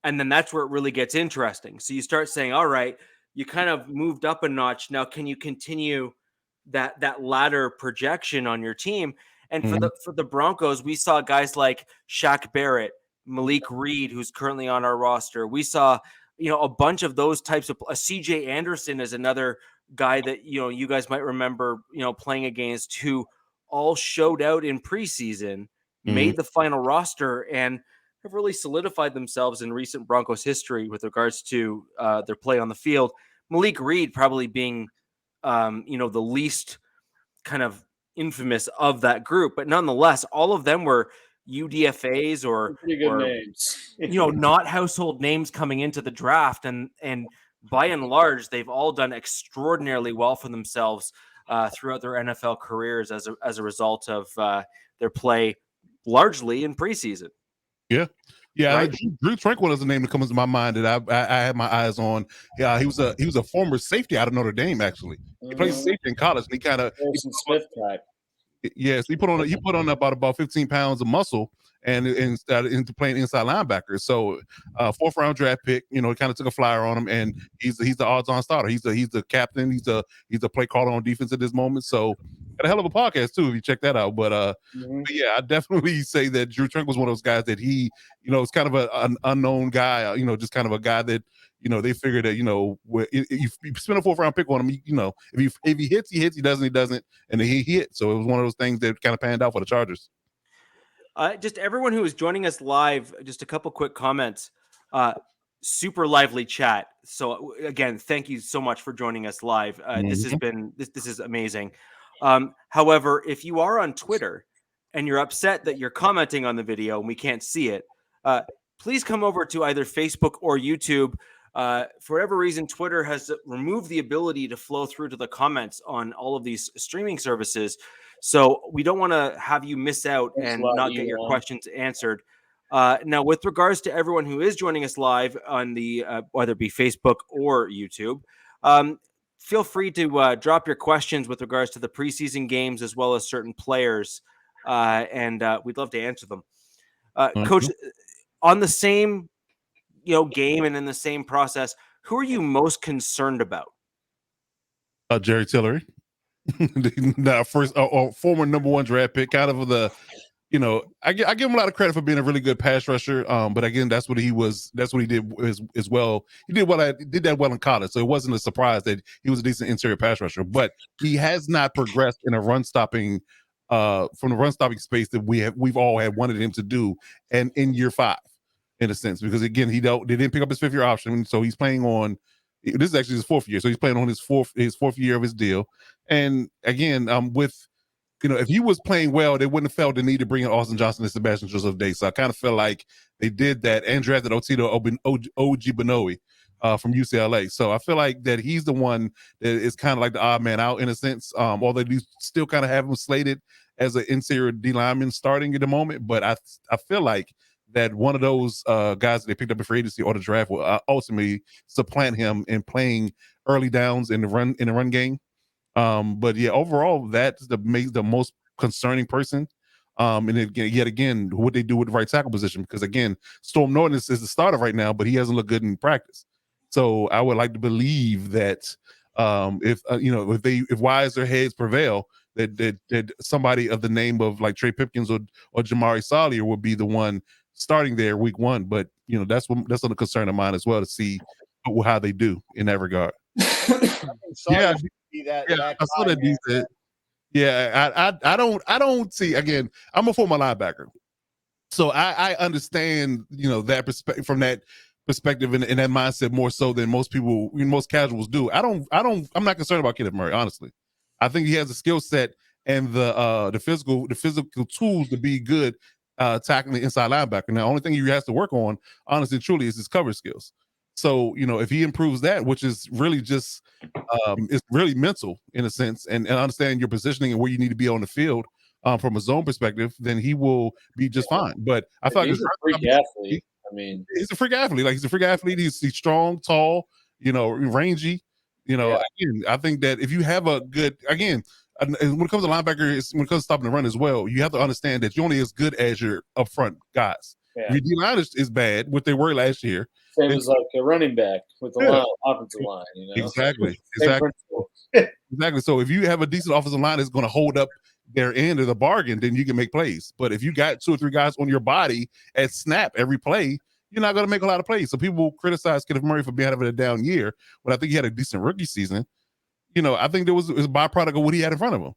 and then that's where it really gets interesting. So you start saying, all right, you kind of moved up a notch. Now can you continue that ladder projection on your team? And for the Broncos, we saw guys like Shaq Barrett, Malik Reed, who's currently on our roster. We saw a bunch of those types of CJ Anderson is another guy that you guys might remember playing against, who all showed out in preseason, made the final roster, and have really solidified themselves in recent Broncos history with regards to their play on the field. Malik Reed probably being, the least kind of infamous of that group, but nonetheless, all of them were UDFAs or pretty good names. Not household names coming into the draft, and by and large, they've all done extraordinarily well for themselves throughout their NFL careers as a result of their play, largely in preseason. Yeah. Right? Drew Tranquil is the name that comes to my mind that I had my eyes on. Yeah, he was a former safety out of Notre Dame. Actually, he played safety in college, and he kind of Smith type. Yes, he put on about 15 pounds of muscle and into playing inside linebacker. So 4th round draft pick, he kind of took a flyer on him, and he's the odds on starter. He's the captain. He's a play caller on defense at this moment. So got a hell of a podcast too if you check that out. But yeah, I definitely say that Drew Tranquil was one of those guys that he, is kind of an unknown guy. Just kind of a guy that they figure that if you spend a 4th round pick on him, if he hits, he hits. He doesn't, and then he hit. So it was one of those things that kind of panned out for the Chargers. Just everyone who is joining us live, just a couple quick comments. Super lively chat. So again, thank you so much for joining us live. This has been this is amazing. However, if you are on Twitter and you're upset that you're commenting on the video and we can't see it, please come over to either Facebook or YouTube. For whatever reason, Twitter has removed the ability to flow through to the comments on all of these streaming services. So we don't want to have you miss out and not get your questions answered. Now, with regards to everyone who is joining us live on the whether it be Facebook or YouTube, feel free to drop your questions with regards to the preseason games as well as certain players, and we'd love to answer them. Coach, on the same game and in the same process, who are you most concerned about? Jerry Tillery, the first or former number 1 draft pick, kind of the. I give him a lot of credit for being a really good pass rusher. But again, that's what he was. That's what he did as well. He did that well in college, so it wasn't a surprise that he was a decent interior pass rusher. But he has not progressed in a run stopping, from the run stopping space that we've all had wanted him to do, and in year 5, in a sense, because again, they didn't pick up his 5th year option, so he's playing on. This is actually his 4th year, so he's playing on his fourth year of his deal. And again, with if he was playing well, they wouldn't have felt the need to bring in Austin Johnson and Sebastian Joseph Day. So I kind of feel like they did that and drafted Otito Ogbonnowie from UCLA. So I feel like that he's the one that is kind of like the odd man out in a sense. Although they still kind of have him slated as an interior D lineman starting at the moment, but I feel like that one of those guys that they picked up in free agency or the draft will ultimately supplant him in playing early downs in the run game. But yeah, overall, that's the most concerning person. And yet again, what they do with the right tackle position, because again, Storm Norton is the starter right now, but he hasn't looked good in practice. So I would like to believe that if wiser heads prevail, that somebody of the name of like Trey Pipkins or Jamari Salyer will be the one starting there week one. But that's a concern of mine as well, to see how they do in that regard. Yeah, I saw that decent. Yeah, I don't see, again, I'm a former linebacker, so I understand that perspective, from that perspective and that mindset more so than most people, most casuals do. I'm not concerned about Kenneth Murray, honestly. I think he has the skill set and the physical tools to be good tackling the inside linebacker. Now, the only thing he has to work on, honestly and truly, is his coverage skills. So, if he improves that, which is really just it's really mental in a sense, and understanding your positioning and where you need to be on the field from a zone perspective, then he will be just fine. But I thought he's a freak athlete. I mean, he's a freak athlete. Like, he's a freak athlete. He's strong, tall, rangy. Again, I think that if you have a good, again, and when it comes to linebacker, when it comes to stopping the run as well, you have to understand that you're only as good as your upfront guys. Yeah. Your D-line is bad, what they were last year. Same as like a running back with the offensive line. Exactly. Exactly. So if you have a decent offensive line that's going to hold up their end of the bargain, then you can make plays. But if you got 2 or 3 guys on your body at snap every play, you're not going to make a lot of plays. So people criticize Kenneth Murray for having a down year, but I think he had a decent rookie season. I think it was a byproduct of what he had in front of him.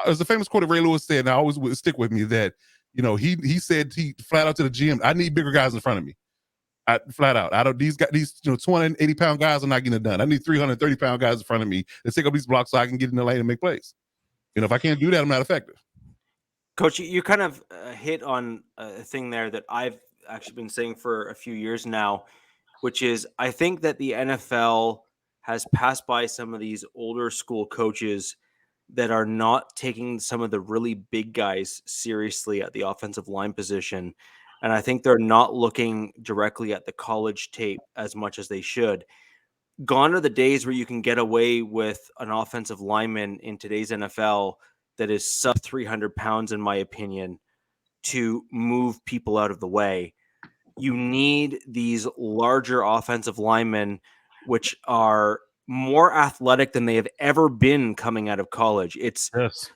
There's a famous quote that Ray Lewis said, and I always would stick with me, that he said, he flat out to the GM, I need bigger guys in front of me. Flat out. I don't, these 280-pound guys are not getting it done. I need 330-pound guys in front of me to take up these blocks so I can get in the lane and make plays. If I can't do that, I'm not effective. Coach, you kind of hit on a thing there that I've actually been saying for a few years now, which is I think that the NFL has passed by some of these older school coaches that are not taking some of the really big guys seriously at the offensive line position. And I think they're not looking directly at the college tape as much as they should. Gone are the days where you can get away with an offensive lineman in today's NFL that is sub 300 pounds, in my opinion, to move people out of the way. You need these larger offensive linemen, which are more athletic than they have ever been coming out of college.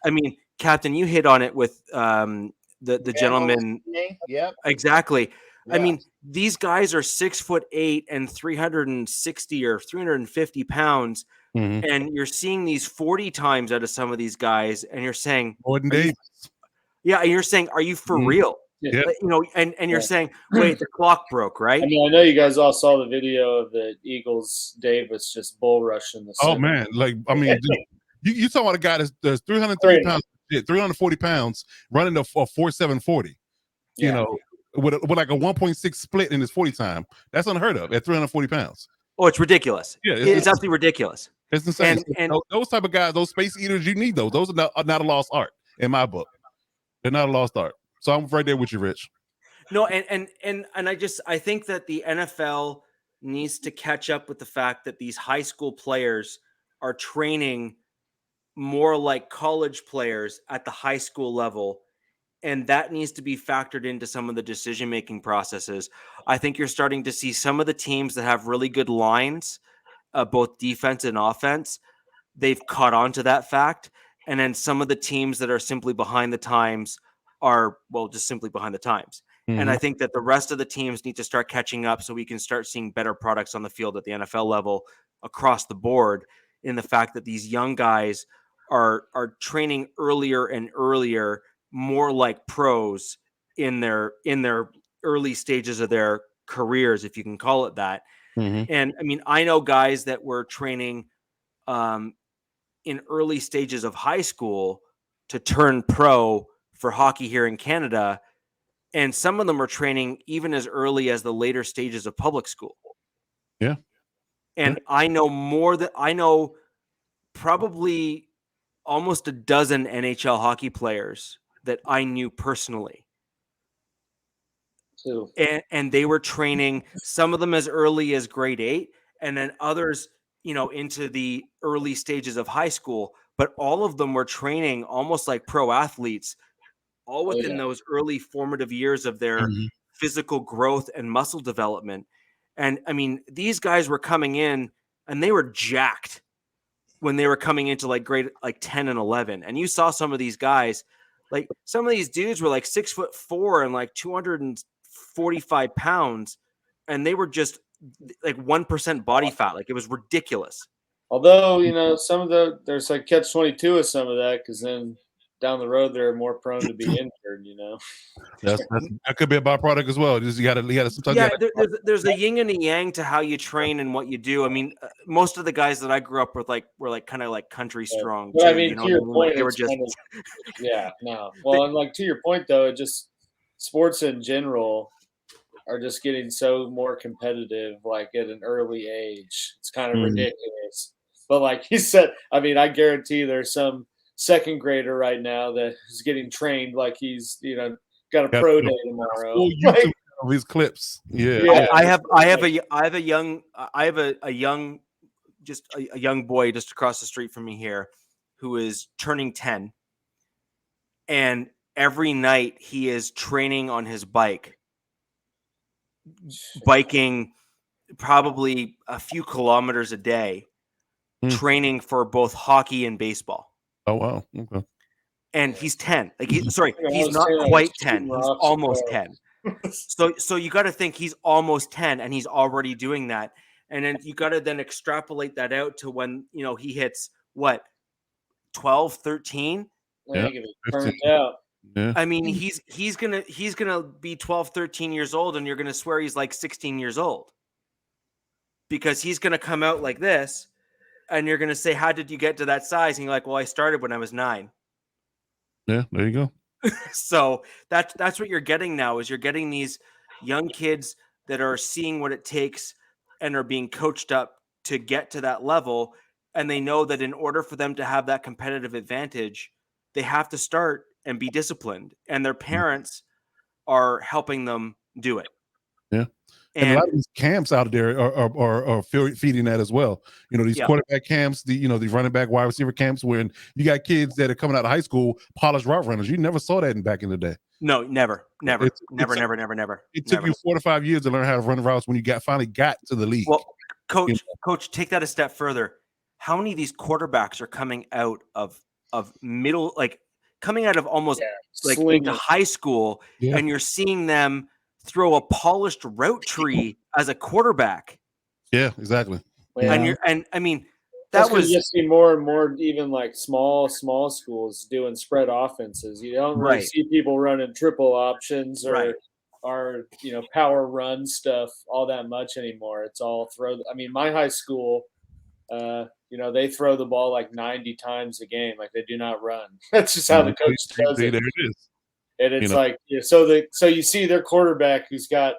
I mean, Captain, you hit on it with the gentleman. Yep. Exactly. Yeah. I mean, these guys are 6'8" and 360 or 350 pounds. Mm-hmm. And you're seeing these 40 times out of some of these guys, and you're saying, Gordon Davis. and you're saying, are you for real? Yeah. And you're saying, wait, the clock broke, right? I mean, I know you guys all saw the video of the Eagles Davis just bull rushing the center. Oh man, you talking about a guy that's 330 pounds, 340 pounds, running a 4.740. With like a 1.6 split in his 40 time. That's unheard of at 340 pounds. Oh, it's ridiculous. Yeah, it's absolutely ridiculous. It's insane. And those type of guys, those space eaters, you need those. Those are not a lost art in my book. They're not a lost art. So I'm right there with you, Rich. No, and I think that the NFL needs to catch up with the fact that these high school players are training more like college players at the high school level. And that needs to be factored into some of the decision-making processes. I think you're starting to see some of the teams that have really good lines, both defense and offense, they've caught on to that fact. And then some of the teams that are simply behind the times are, just simply behind the times. Mm-hmm. And I think that the rest of the teams need to start catching up so we can start seeing better products on the field at the NFL level across the board, in the fact that these young guys are training earlier and earlier, more like pros in their early stages of their careers, if you can call it that. Mm-hmm. And I mean, I know guys that were training in early stages of high school to turn pro for hockey here in Canada. And some of them are training even as early as the later stages of public school. Yeah. And I know probably almost a dozen NHL hockey players that I knew personally. Too. And they were training, some of them as early as grade 8, and then others, into the early stages of high school. But all of them were training almost like pro athletes, all within those early formative years of their physical growth and muscle development. And I mean, these guys were coming in and they were jacked when they were coming into like grade 10 and 11. And you saw some of these guys, like some of these dudes were like 6'4" and like 245 pounds. And they were just like 1% body fat. Like it was ridiculous. Although, there's like catch 22 with some of that, because then down the road they're more prone to be injured. That could be a byproduct as well. Just you got to sometimes. There's a yin and a yang to how you train and what you do. I mean, most of the guys that I grew up with were kind of like country strong. But too, I mean, to your point, they were just no. Well, and like to your point though, it just sports in general are just getting so more competitive, like at an early age. It's kind of ridiculous. But like you said, I mean, I guarantee there's some second grader right now that is getting trained like he's got a pro day tomorrow. YouTube these clips. Yeah. I have a young boy just across the street from me here who is turning 10, and every night he is training on his biking probably a few kilometers a day, training for both hockey and baseball. Oh wow. Okay. And he's 10. He's not quite 10. He's almost 10. So you got to think he's almost 10 and he's already doing that. And then you got to then extrapolate that out to when, he hits what, 12, 13. Yeah. Out. Yeah. I mean, he's going to be 12, 13 years old, and you're going to swear he's like 16 years old, because he's going to come out like this and you're going to say, how did you get to that size? And you're like, well, I started when I was 9. Yeah, there you go. So that's what you're getting now, is you're getting these young kids that are seeing what it takes and are being coached up to get to that level. And they know that in order for them to have that competitive advantage, they have to start and be disciplined. And their parents are helping them do it. Yeah. And a lot of these camps out there are feeding that as well. These quarterback camps, the running back, wide receiver camps, when you got kids that are coming out of high school, polished route runners. You never saw that back in the day. No, never. It took you 4 to 5 years to learn how to run routes when you finally got to the league. Well, coach, take that a step further. How many of these quarterbacks are coming out of middle, like coming out of almost like into high school, and you're seeing them throw a polished route tree as a quarterback? Yeah, exactly. And I mean, that was just see more and more, even like small schools doing spread offenses. You don't really see people running triple options or power run stuff all that much anymore. It's all throw. I mean, my high school, they throw the ball like 90 times a game. Like, they do not run. That's just how the coach does it. There it is. And it's so you see their quarterback who's got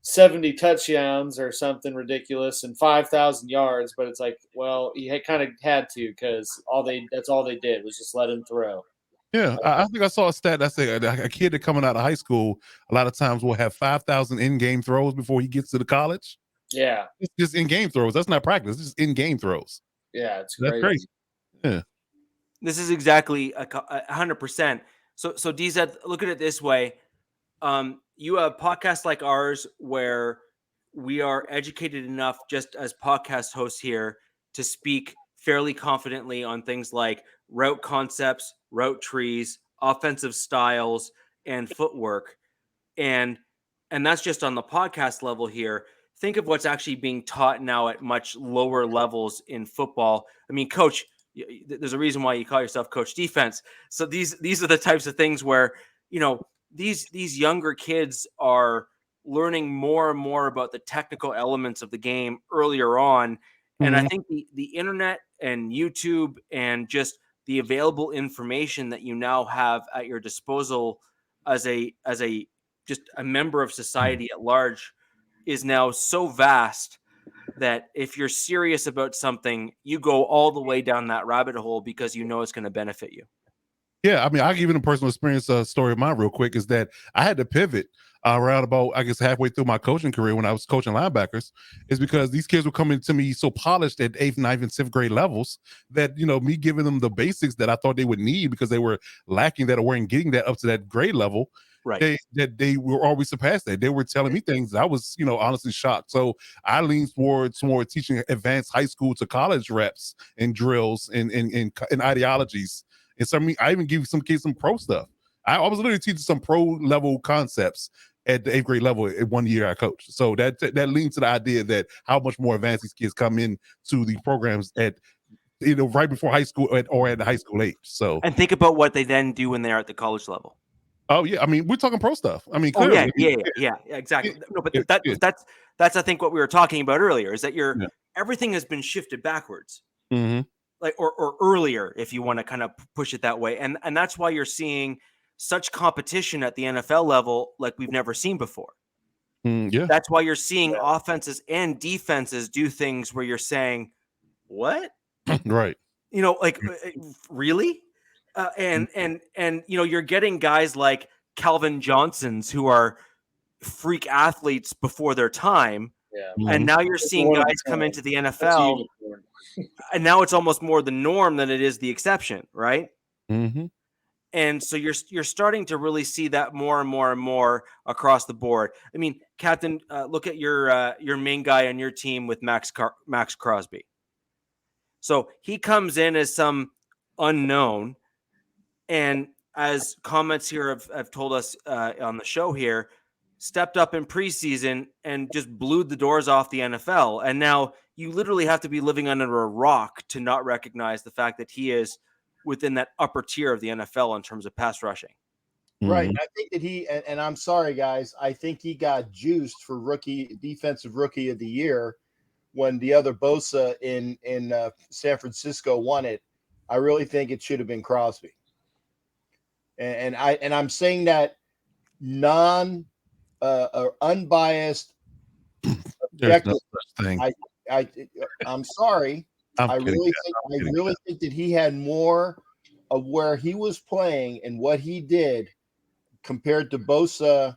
70 touchdowns or something ridiculous and 5,000 yards, but it's like, well, he kind of had to, because that's all they did was just let him throw. Yeah, I think I saw a stat that said a kid that coming out of high school a lot of times will have 5,000 in-game throws before he gets to the college. Yeah, it's just in-game throws. That's not practice. It's just in-game throws. Yeah, that's crazy. Yeah, this is exactly 100%. So DZ, look at it this way. You have podcasts like ours where we are educated enough just as podcast hosts here to speak fairly confidently on things like route concepts, route trees, offensive styles, and footwork. And that's just on the podcast level here. Think of what's actually being taught now at much lower levels in football. I mean, coach, there's a reason why you call yourself Coach Defense. So these are the types of things where, these younger kids are learning more and more about the technical elements of the game earlier on. And I think the internet and YouTube and just the available information that you now have at your disposal as a just a member of society at large is now so vast that if you're serious about something, you go all the way down that rabbit hole because you know it's going to benefit you. Yeah, I mean, I'll give you a personal experience story of mine real quick is that I had to pivot around about, I guess, halfway through my coaching career when I was coaching linebackers, is because these kids were coming to me so polished at 8th, 9th, and 7th grade levels that, me giving them the basics that I thought they would need because they were lacking that or weren't getting that up to that grade level. Right. They were always surpassed that. They were telling me things that I was, honestly shocked. So I leaned towards more teaching advanced high school to college reps and drills and ideologies. And so I even give some kids some pro stuff. I was literally teaching some pro level concepts at the 8th grade level in 1 year I coached. So that leads to the idea that how much more advanced these kids come in to the programs at right before high school or at the high school age. So and think about what they then do when they're at the college level. Oh yeah, I mean we're talking pro stuff. I mean, clearly. clearly. Yeah, exactly. No, but that's I think what we were talking about earlier is that everything has been shifted backwards. Mm-hmm. Like or earlier, if you want to kind of push it that way. And that's why you're seeing such competition at the NFL level like we've never seen before. Yeah. That's why you're seeing offenses and defenses do things where you're saying, what? Right. Really? And you're getting guys like Calvin Johnsons who are freak athletes before their time. Yeah. And now you're seeing guys come into the NFL. And now it's almost more the norm than it is the exception, right? Mm-hmm. And so you're starting to really see that more and more and more across the board. I mean, Captain, look at your main guy on your team with Max Crosby. So he comes in as some unknown, and as comments here have told us on the show here, stepped up in preseason and just blew the doors off the NFL. And now you literally have to be living under a rock to not recognize the fact that he is within that upper tier of the NFL in terms of pass rushing. Right. I think that and I'm sorry, guys, I think he got juiced for defensive rookie of the year when the other Bosa in San Francisco won it. I really think it should have been Crosby. And I'm saying that unbiased, objective. No thing. I'm sorry. I really think that he had more of where he was playing and what he did compared to Bosa.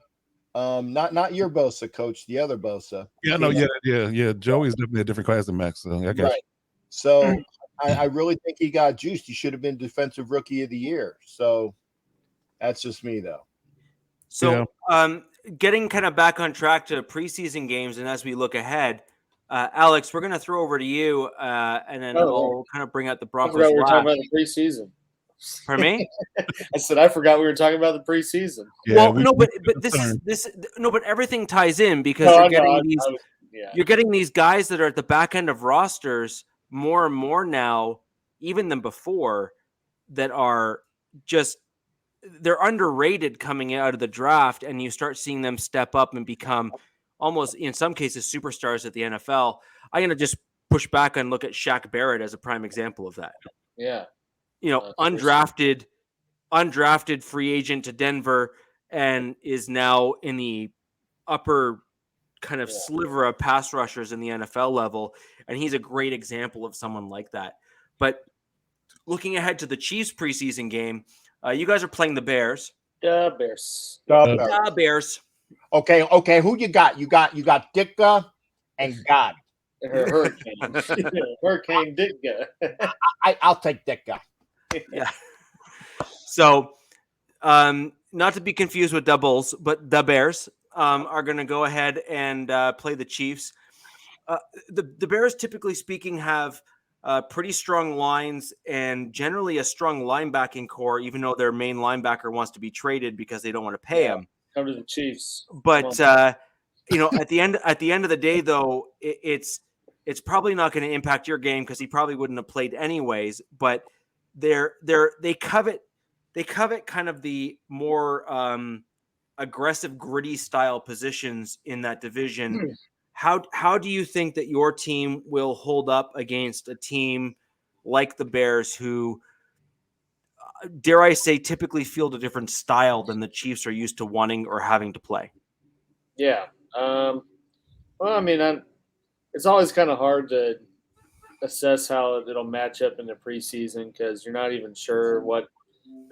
Not your Bosa, Coach, the other Bosa. Yeah, no, yeah. Joey's definitely a different class than Max. So I guess. Right. So I really think he got juiced. He should have been defensive rookie of the year. So that's just me, though. So, getting kind of back on track to preseason games, and as we look ahead, Alex, we're going to throw over to you, and then we'll kind of bring out the Broncos. I forgot we were talking about the preseason. Pardon me? I said I forgot we were talking about the preseason. Yeah, but everything ties in because you're getting these guys that are at the back end of rosters more and more now, even than before, that are just they're underrated coming out of the draft, and you start seeing them step up and become almost, in some cases, superstars at the NFL. I'm going to just push back and look at Shaq Barrett as a prime example of that. Yeah. Undrafted free agent to Denver and is now in the upper kind of sliver of pass rushers in the NFL level. And he's a great example of someone like that. But looking ahead to the Chiefs preseason game, you guys are playing the Bears. The Bears. The Bears. Okay. Who you got? You got Ditka and God. Hurricane. Hurricane Ditka. I'll take Ditka. Yeah. So, not to be confused with doubles, but the Bears are going to go ahead and play the Chiefs. The Bears, typically speaking, have pretty strong lines and generally a strong linebacking core, even though their main linebacker wants to be traded because they don't want to pay him. Come to the Chiefs. But at the end of the day, though, it's probably not going to impact your game because he probably wouldn't have played anyways. But they covet kind of the more aggressive, gritty style positions in that division. How do you think that your team will hold up against a team like the Bears, who dare I say, typically field a different style than the Chiefs are used to wanting or having to play. Yeah. Well, I mean, it's always kind of hard to assess how it'll match up in the preseason because you're not even sure what,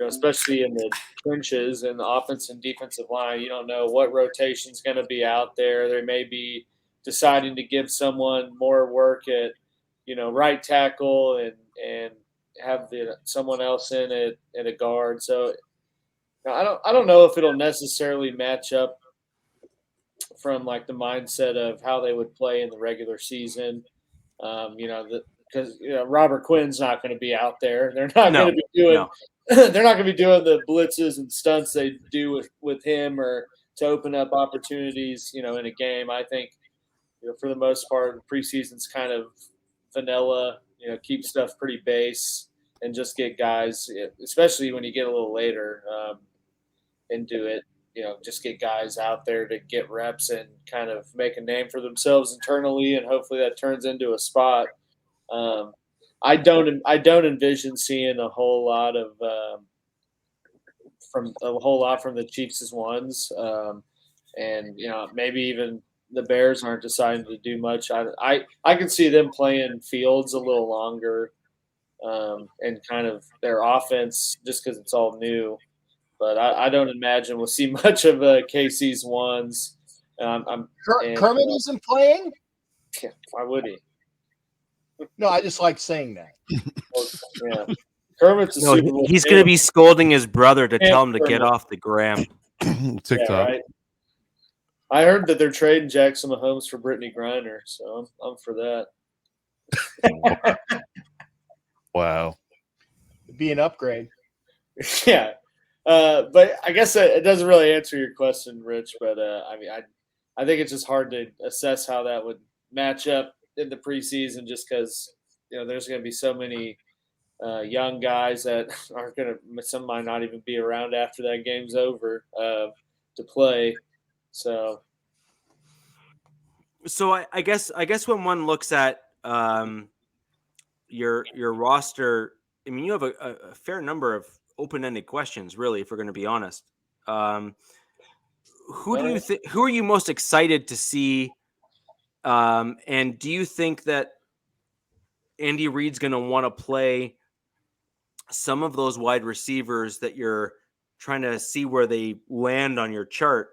especially in the trenches and the offensive and defensive line, you don't know what rotation's going to be out there. They may be deciding to give someone more work at, right tackle and have someone else in it at a guard. So I don't know if it'll necessarily match up from like the mindset of how they would play in the regular season. Because Robert Quinn's not going to be out there. They're not going to be doing. They're not going to be doing the blitzes and stunts they do with him or to open up opportunities. In a game, I think for the most part, the preseason's kind of vanilla. Keep stuff pretty base and just get guys, especially when you get a little later into it. Just get guys out there to get reps and kind of make a name for themselves internally, and hopefully that turns into a spot. I don't envision seeing a whole lot from the Chiefs' ones, and maybe even the Bears aren't deciding to do much. I can see them playing Fields a little longer, and kind of their offense just because it's all new. But I don't imagine we'll see much of KC's ones. Kermit isn't playing? Why would he? No, I just like saying that. Yeah. Kermit's a Super Bowl he's going to be scolding his brother to tell him to get off the gram. TikTok. Yeah, right? I heard that they're trading Jackson Mahomes for Brittany Griner, so I'm for that. Wow. It'd be an upgrade. Yeah. But I guess it doesn't really answer your question, Rich. But I think it's just hard to assess how that would match up in the preseason, just because there's going to be so many young guys that aren't going to. Some might not even be around after that game's over to play. So I guess when one looks at your roster, I mean, you have a fair number of open-ended questions, really, if we're going to be honest. Who are you most excited to see? And do you think that Andy Reid's going to want to play some of those wide receivers that you're trying to see where they land on your chart?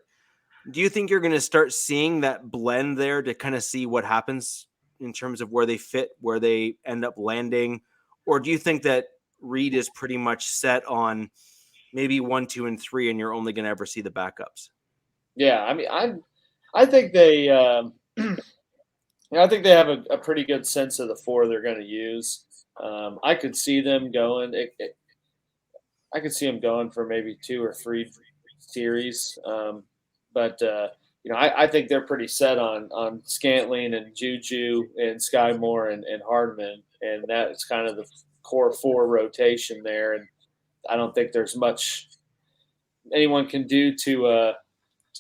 Do you think you're going to start seeing that blend there to kind of see what happens in terms of where they fit, where they end up landing? Or do you think that Reid is pretty much set on maybe 1, 2, and 3, and you're only going to ever see the backups? Yeah, I mean, I think they, I think they have a pretty good sense of the 4 they're going to use. I could see them going. I could see them going for maybe 2 or 3 series, but I think they're pretty set on Scantling and Juju and Sky Moore and Hardman, and that's kind of the core 4 rotation there. And I don't think there's much anyone can do to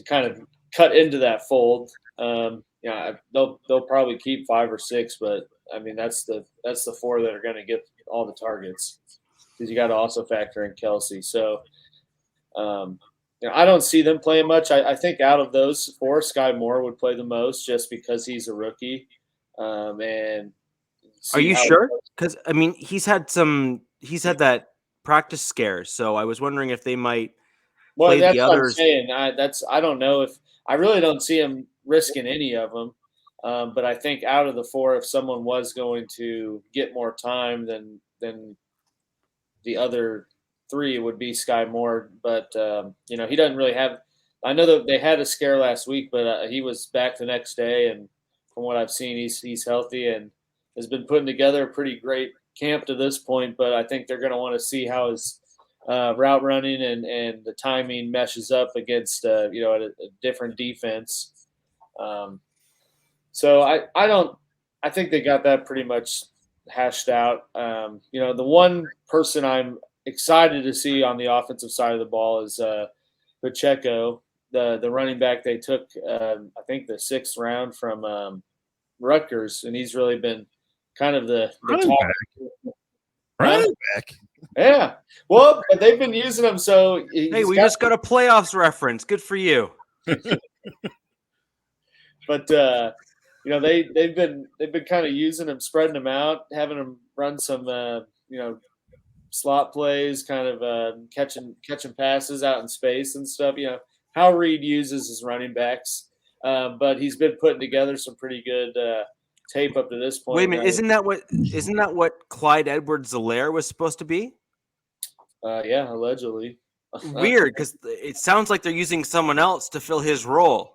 kind of cut into that fold. They'll probably keep 5 or 6, but I mean that's the 4 that are going to get all the targets, because you got to also factor in Kelsey. So I don't see them playing much. I think out of those 4, Sky Moore would play the most just because he's a rookie. And are you sure? Because I mean he's had that practice scare, so I was wondering if they might. Well, that's the what others. I'm saying. I don't know if I really don't see him risking any of them. But I think out of the 4, if someone was going to get more time than the other 3, it would be Sky Moore. But he doesn't really have. I know that they had a scare last week, but he was back the next day, and from what I've seen, he's healthy and has been putting together a pretty great camp to this point. But I think they're going to want to see how his route running and the timing meshes up against a different defense. So I think they got that pretty much hashed out. The one person I'm excited to see on the offensive side of the ball is Pacheco, the running back they took, I think the 6th round from Rutgers, and he's really been kind of the running back. Yeah. Well, but they've been using him. So Hey, we just got a playoffs reference. Good for you. But they've been kind of using him, spreading him out, having him run some slot plays, kind of catching passes out in space and stuff. How Reed uses his running backs, but he's been putting together some pretty good tape up to this point. Wait a minute, isn't that what Clyde Edwards-Helaire was supposed to be? Yeah, allegedly. Weird, because it sounds like they're using someone else to fill his role.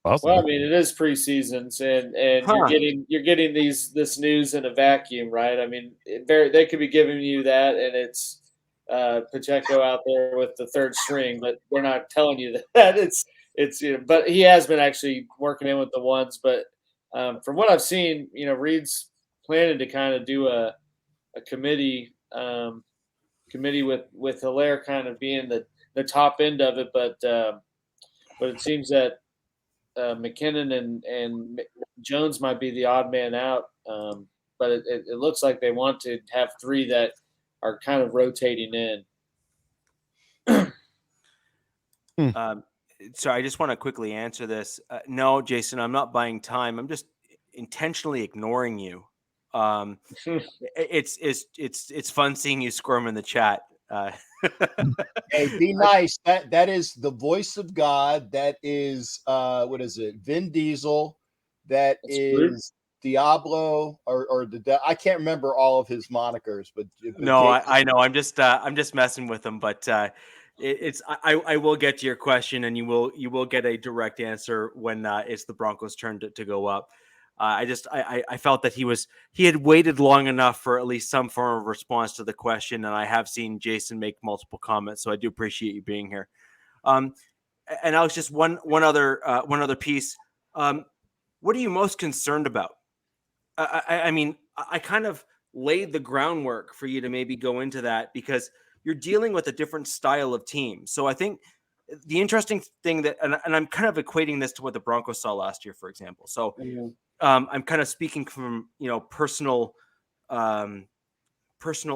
Awesome. Well, I mean, it is preseason, and you're getting this news in a vacuum, right? I mean, they could be giving you that, and it's Pacheco out there with the third string, but they're not telling you that. It's but he has been actually working in with the ones. But from what I've seen, Reed's planning to kind of do a committee with Helaire kind of being the top end of it, but it seems that McKinnon and Jones might be the odd man out, but it looks like they want to have three that are kind of rotating in. So I just want to quickly answer this. No, Jason, I'm not buying time. I'm just intentionally ignoring you. It's fun seeing you squirm in the chat. Hey, be nice. That is the voice of God. That is what is it? Vin Diesel. That's is Diablo or the I can't remember all of his monikers, but no, I know. I'm just messing with him, but I will get to your question, and you will get a direct answer when it's the Broncos' turn to go up. I felt that he had waited long enough for at least some form of response to the question, and I have seen Jason make multiple comments, so I do appreciate you being here. And Alex, just one other piece. What are you most concerned about? I mean, I kind of laid the groundwork for you to maybe go into that because you're dealing with a different style of team. So I think the interesting thing that, and I'm kind of equating this to what the Broncos saw last year, for example. So I'm kind of speaking from, personal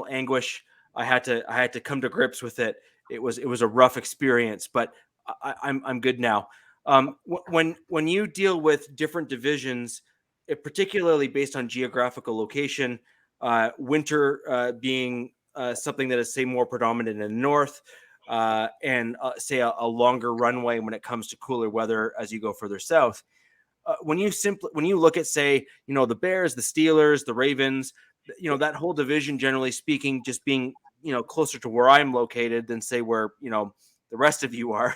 anguish. I had to come to grips with it. It was a rough experience, but I'm good now. When you deal with different divisions, particularly based on geographical location, winter being something that is, say, more predominant in the north, and say a longer runway when it comes to cooler weather as you go further south. When you look at, say, the Bears, the Steelers, the Ravens, that whole division, generally speaking, just being, closer to where I'm located than, say, where, the rest of you are,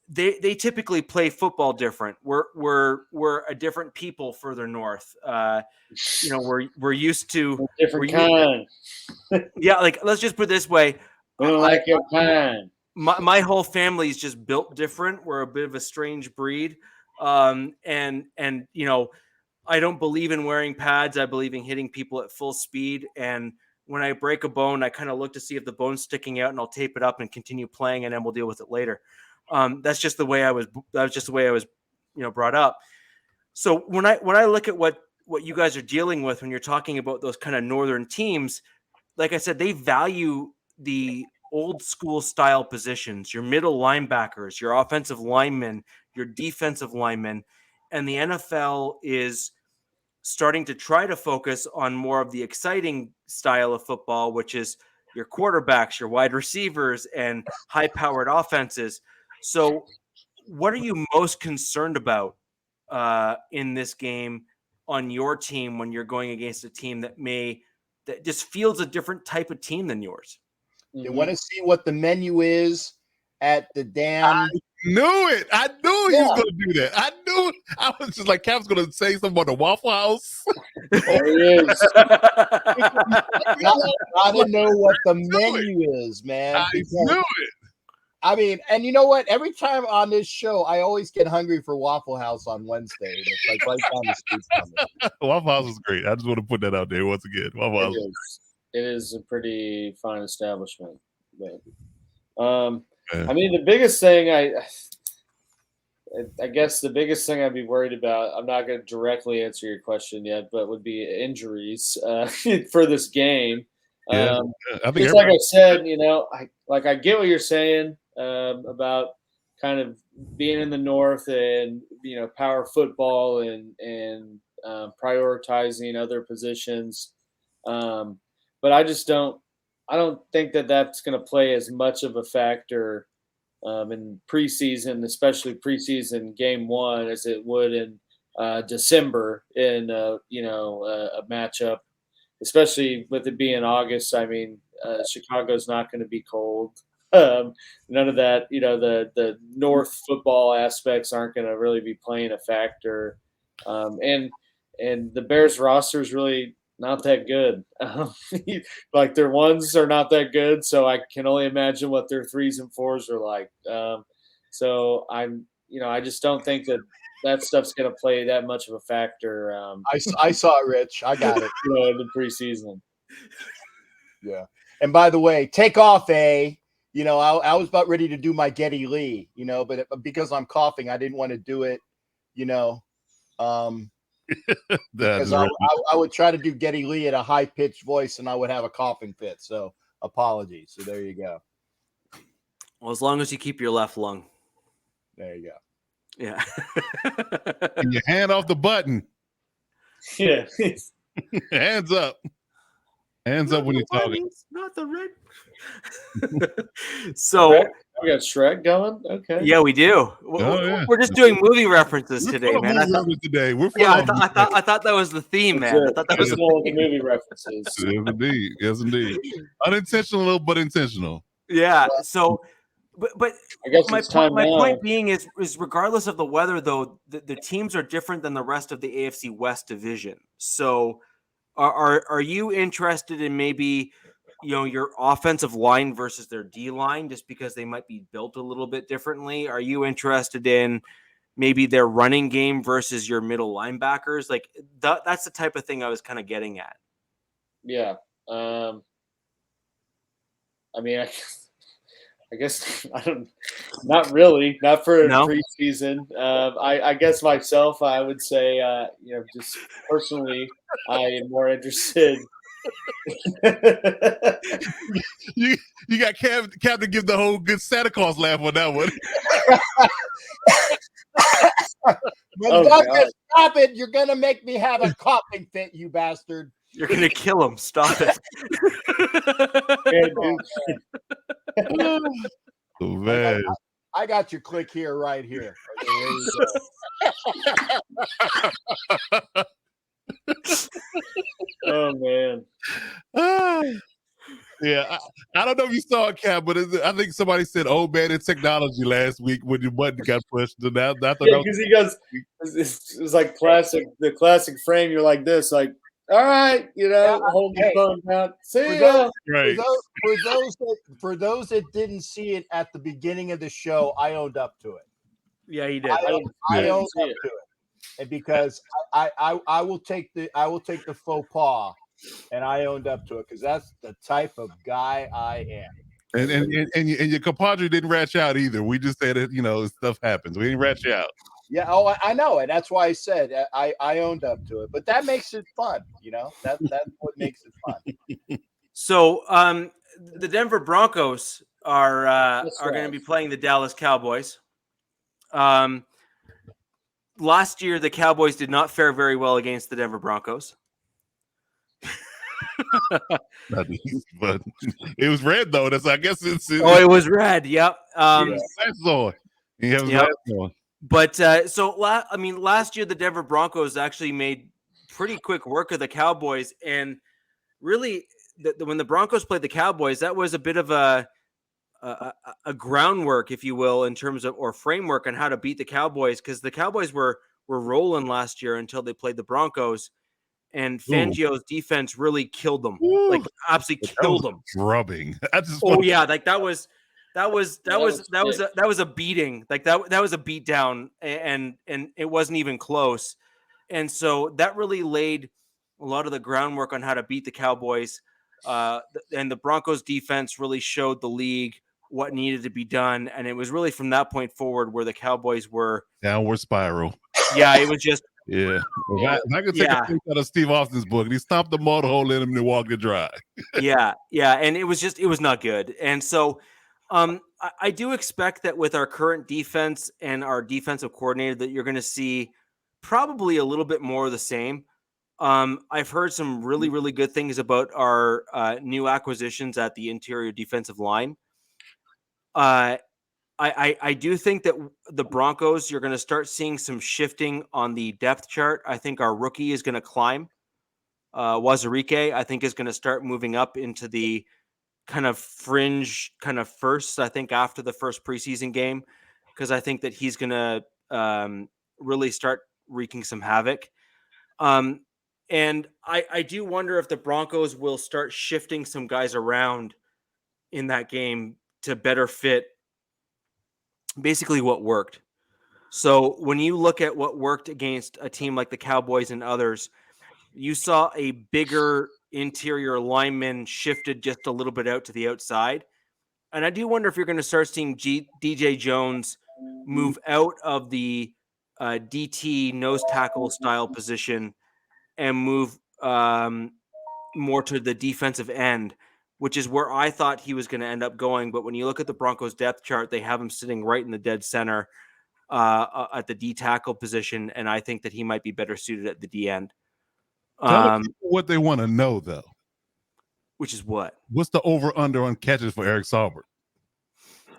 they typically play football different. We're a different people further north. We're used to different kind. Yeah, like, let's just put it this way. We don't like your kind. My whole family is just built different. We're a bit of a strange breed. And I don't believe in wearing pads. I believe in hitting people at full speed. And when I break a bone, I kind of look to see if the bone's sticking out, and I'll tape it up and continue playing, and then we'll deal with it later. That's just the way I was. That was just the way I was, brought up. So when I look at what you guys are dealing with when you're talking about those kind of northern teams, like I said, they value the old school style positions, your middle linebackers, your offensive linemen, your defensive linemen, and the NFL is starting to try to focus on more of the exciting style of football, which is your quarterbacks, your wide receivers, and high-powered offenses. So what are you most concerned about in this game on your team when you're going against a team that just feels a different type of team than yours? They want to see what the menu is at the damn. I knew it. I knew he was going to do that. I knew it. I was just like, Cap's going to say something about the Waffle House. There he is. I didn't know what the menu is, man. I knew it. I mean, and you know what? Every time on this show, I always get hungry for Waffle House on Wednesday. And it's like right down the street from me. Waffle House is great. I just want to put that out there once again. Waffle House. It is a pretty fine establishment. But, I mean, the biggest thing I guess the biggest thing I'd be worried about, I'm not going to directly answer your question yet, but would be injuries for this game. Yeah, I think Just like I said, I get what you're saying about kind of being in the North and power football and prioritizing other positions, but I just don't. I don't think that that's going to play as much of a factor in preseason, especially preseason game one, as it would in December in a matchup, especially with it being August. I mean, Chicago's not going to be cold. None of that, the North football aspects aren't going to really be playing a factor, and the Bears roster is really not that good. Like their ones are not that good, so I can only imagine what their 3s and 4s are like. So I just don't think that stuff's going to play that much of a factor. I saw it, Rich. I got it. In the preseason. Yeah. And by the way, take off I was about ready to do my Geddy Lee, but because I'm coughing, I didn't want to do it, because I would try to do Geddy Lee at a high pitched voice and I would have a coughing fit. So apologies. So there you go. Well, as long as you keep your left lung. There you go. Yeah. And your hand off the button. Yeah. Hands up. Hands up when you're talking. Not the red. So we got Shrek going. Okay. Yeah, we do. Yeah. We're just doing movie references today, man. I thought that was the theme, man. I thought that was the movie references. Yes, indeed. Unintentional, but intentional. Yeah. So, but I guess my point being is regardless of the weather, though, the teams are different than the rest of the AFC West division. So, are you interested in maybe your offensive line versus their D line, just because they might be built a little bit differently? Are you interested in maybe their running game versus your middle linebackers? Like that's the type of thing I was kind of getting at. Yeah. I mean, I guess not really, not for preseason. I guess myself, I would say, just personally, I am more interested. you got Cam to give the whole good Santa Claus laugh on that one. Stop it! You're gonna make me have a coughing fit, you bastard. You're gonna kill him. Stop it. Oh, man. I got your click here, right here. Oh man. Yeah, I don't know if you saw it, Cap, but I think somebody said "old man in technology" last week when your button got pushed. And I thought because he goes, it was like the classic frame. You're like this, like, all right, hold the phone down. See ya. Right. For those that didn't see it at the beginning of the show, I owned up to it. Yeah, he did. I owned up to it. And because I will take the faux pas, and I owned up to it because that's the type of guy I am. And your compadre didn't ratch out either. We just said it, stuff happens. We didn't ratch out. Yeah, I know it. That's why I said I owned up to it. But that makes it fun, That's what makes it fun. So the Denver Broncos are going to be playing the Dallas Cowboys. Last year, the Cowboys did not fare very well against the Denver Broncos. But it was red though. I guess it's. It was red. Yep. That's on. Yep. But last year the Denver Broncos actually made pretty quick work of the Cowboys, and really, when the Broncos played the Cowboys, that was a bit of a groundwork, if you will, in terms of or framework on how to beat the Cowboys, because the Cowboys were rolling last year until they played the Broncos, and Fangio's defense really killed them, like absolutely killed them. Drubbing. That was a beating. Like that was a beat down, and it wasn't even close. And so that really laid a lot of the groundwork on how to beat the Cowboys. And the Broncos defense really showed the league what needed to be done. And it was really from that point forward where the Cowboys were downward spiral. Yeah, it was just Yeah. If I could take Yeah. a page out of Steve Austin's book, he stomped the mud hole in him and walked it dry. yeah, and it was not good. And so I do expect that with our current defense and our defensive coordinator that you're going to see probably a little bit more of the same. I've heard some really, really good things about our new acquisitions at the interior defensive line. I do think that the Broncos, you're going to start seeing some shifting on the depth chart. I think our rookie is going to climb. Wazirike, I think, is going to start moving up into the kind of fringe kind of first, I think, after the first preseason game, because I think that he's going to really start wreaking some havoc. And I do wonder if the Broncos will start shifting some guys around in that game to better fit basically what worked. So when you look at what worked against a team like the Cowboys and others, you saw a bigger interior lineman shifted just a little bit out to the outside. And I do wonder if you're going to start seeing DJ Jones move out of the DT nose tackle style position and move more to the defensive end, which is where I thought he was going to end up going. But when you look at the Broncos depth chart, they have him sitting right in the dead center at the D tackle position. And I think that he might be better suited at the D end. Tell the people what they want to know, though. Which is what? What's the over-under on catches for Eric Saubert?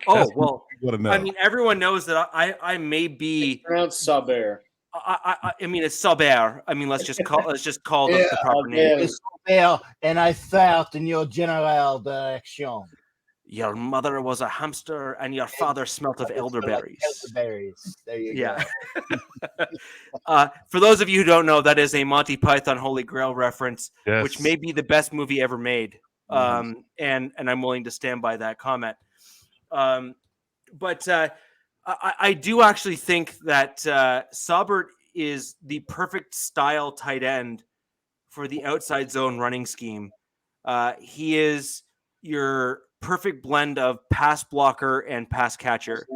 Oh, well, know. I mean, everyone knows that I may be pronounced Saber. I mean, it's Saber. I mean, let's just call the proper name. It's Saber, and I felt in your general direction. Your mother was a hamster, and your father smelt of elderberries. Elderberries. There you go. For those of you who don't know, that is a Monty Python Holy Grail reference, yes. Which may be the best movie ever made. And I'm willing to stand by that comment. But I do actually think that Saubert is the perfect style tight end for the outside zone running scheme. He is your perfect blend of pass blocker and pass catcher.